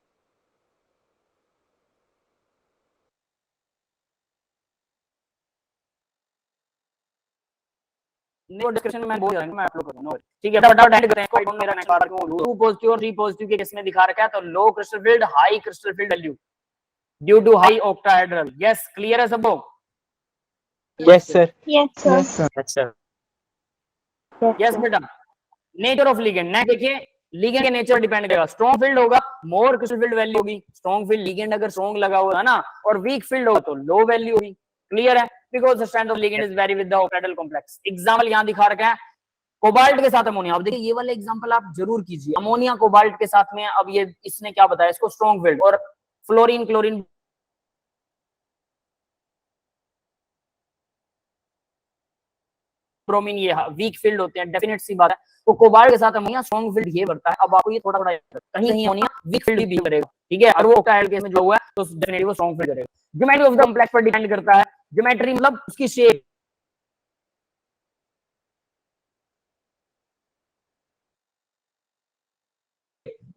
नहीं, वो डिस्कशन में मैं बोल रहा हूं, मैं अपलोड करूंगा, ठीक है। फटाफट एंड करते हैं। कोई मेरा नेक्स्ट बार क्यों 2 पॉजिटिव और 3 पॉजिटिव के केस में दिखा रखा है, तो low crystal field, high crystal field value due to high octahedral. Yes, clear है सबको? Yes sir. Yes sir. Yes sir. अच्छा यस बेटा। नेचर ऑफ लिगेंड ना, देखिए लिगेंड के नेचर डिपेंड करेगा। स्ट्रॉन्ग फील्ड होगा, मोर क्रिस्टल फील्ड वैल्यू होगी। स्ट्रॉन्ग फील्ड लिगेंड अगर स्ट्रॉन्ग लगा हुआ है ना, और वीक फील्ड होगा तो लो वैल्यू होगी। क्लियर है? Because the strength of ligand is very with the octahedral complex. Example यहां दिखा रखा है, कोबाल्ट के साथ अमोनिया। अब देखिए ये वाला एग्जांपल आप जरूर कीजिए, अमोनिया कोबाल्ट के साथ में। अब ये इसने क्या बताया, इसको स्ट्रॉन्ग फील्ड, और फ्लोरीन क्लोरीन ब्रोमीन ये वीक फील्ड होते हैं, डेफिनेट सी बात है। तो कोबाल्ट के साथ अमोनिया स्ट्रॉन्ग फील्ड ये करता है। अब आपको ये थोड़ा थोड़ा कहीं कहीं अमोनिया वीक फील्ड भी करेगा, ठीक है। और वो ऑक्टाहेड्रल केस में जो हुआ है तो डेफिनेटली वो स्ट्रॉन्ग फील्ड करेगा। ज्योमेट्री ऑफ द कॉम्प्लेक्स पर डिपेंड करता है। ज्योमेट्री मतलब उसकी शेप,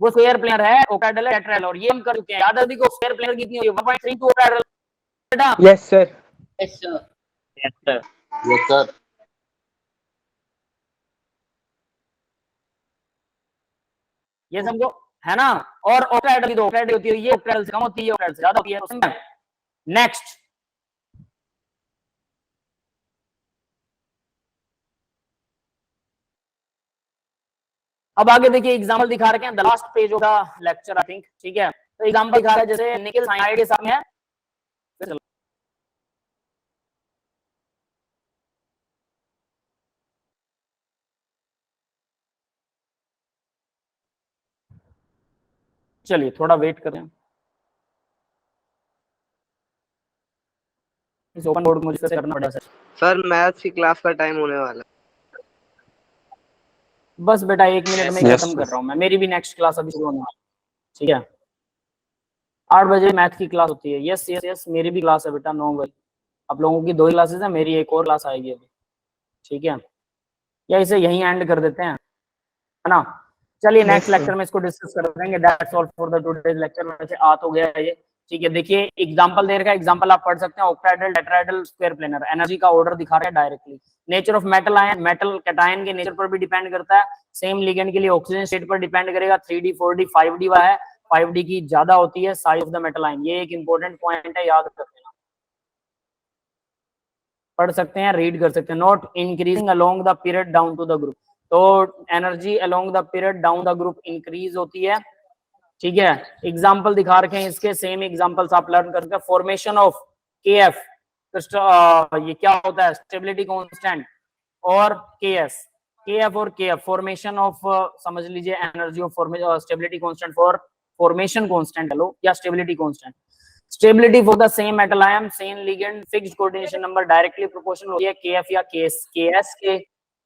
वो स्क्वायर प्लेनर है, ऑक्टाहेड्रल है, टेट्राहेड्रल। और ये हम कर चुके हैं, याद है को स्क्वायर प्लेनर कितनी होगी, 1.32 ऑक्टाहेड्रल बेटा। Yes sir. Yes sir. Yes sir. Yes sir. ये समझो है ना। और ऑक्टाहेड्रल की तो ऑक्टाहेड्रल होती है, ये ऑक्टाहेड्रल से कम होती है, ऑक्टाहेड्रल से ज्यादा होती है। नेक्स्ट, अब आगे देखिए एग्जांपल दिखा रखे हैं, the last page of the lecture I think, ठीक है। तो एग्जांपल दिखा रहा है जैसे निकल साइनाइड के साथ में है। चलिए थोड़ा वेट करें, इस ओपन बोर्ड मुझे से करना पड़ा सर। सर मैथ्स की क्लास का टाइम होने वाला है। बस बेटा 1 मिनट में Yes, खत्म sir. कर रहा हूँ मैं, मेरी भी नेक्स्ट क्लास अभी शुरू होने वाली है। ठीक है, 8 बजे मैथ की क्लास होती है। यस यस यस, मेरी भी क्लास है बेटा 9 बजे। आप लोगों की 2 क्लासेस है, मेरी एक और क्लास आएगी अभी, ठीक है। या इसे यहीं एंड कर देते हैं, है ना। चलिए नेक्स्ट लेक्चर में इसको डिस्कस कर देंगे। That's all for the today's lecture. वैसे आ तो गया है ये, ठीक है। देखिए एग्जांपल दे रखा है, एग्जांपल आप पढ़ सकते हैं। Octahedral, tetrahedral, square planar. Energy का ऑर्डर दिखा रहा है directly. Nature of metal ion, metal cation के नेचर पर भी डिपेंड करता है। सेम लिगेंड के लिए ऑक्सीजन स्टेट पर डिपेंड करेगा। 3D 4D 5D है, 5D की ज्यादा होती है size of the metal ion. ये एक इंपॉर्टेंट पॉइंट है, याद रख लेना। पढ़ सकते हैं, रीड कर सकते हैं। Not increasing along the period down to the group. तो energy along the period down the group increase होती है, ठीक है। एग्जांपल दिखा रखे हैं इसके, सेम एग्जांपल्स आप लर्न कर सकते हैं। फॉर्मेशन ऑफ केएफ, ये क्या होता है, स्टेबिलिटी कांस्टेंट, और केएस, केएफ और केएफ, फॉर्मेशन ऑफ, समझ लीजिए energy of stability constant for formation constant लो, या stability constant. Stability for the same metal ion, same ligand, fixed coordination number directly proportional होती है केएफ या केएस के।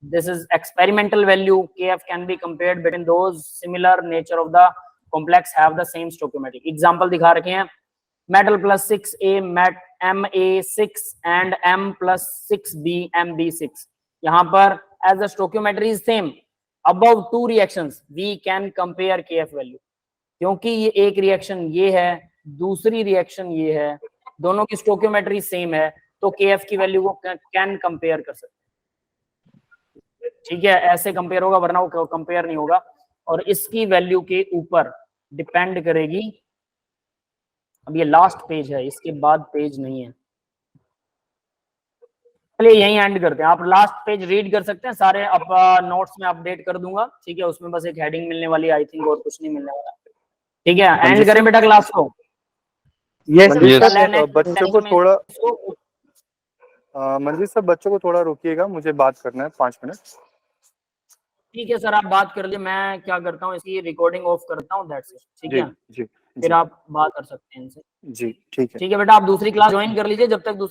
This is experimental value. KF can be compared between those similar nature of the complex have the same stoichiometry. Example दिखा रखे हैं, metal plus 6A Ma6 and M plus 6B MB6। यहाँ पर as the stoichiometry is same above two reactions we can compare KF value। क्योंकि ये एक reaction ये है, दूसरी रिएक्शन ये है, दोनों की स्टोकियोमेट्री सेम है, तो KF की वैल्यू को कैन कंपेयर कर सकते हैं, ठीक है। ऐसे कंपेयर होगा, वरना वो कंपेयर नहीं होगा। और इसकी वैल्यू के ऊपर डिपेंड करेगी, अब ये लास्ट पेज है, इसके बाद पेज नहीं है। चलिए यहीं एंड करते हैं। आप लास्ट पेज रीड कर सकते हैं सारे, अब नोट्स में अपडेट कर दूंगा, ठीक है। उसमें बस एक हेडिंग मिलने वाली, आई थिंक, और कुछ नहीं मिलने वाला, ठीक है। एंड करें बेटा क्लास को। मंजीत सर बच्चों को थोड़ा, मंजीत सर बच्चों को थोड़ा रोकिएगा, मुझे बात करना है 5 मिनट। ठीक है सर, आप बात कर लीजिए, मैं क्या करता हूँ, इसकी रिकॉर्डिंग ऑफ करता हूँ, दैट्स इट, ठीक है। जी फिर आप बात कर सकते हैं इनसे, जी, ठीक है। ठीक है बेटा। आप दूसरी क्लास ज्वाइन कर लीजिए, जब तक दूसरी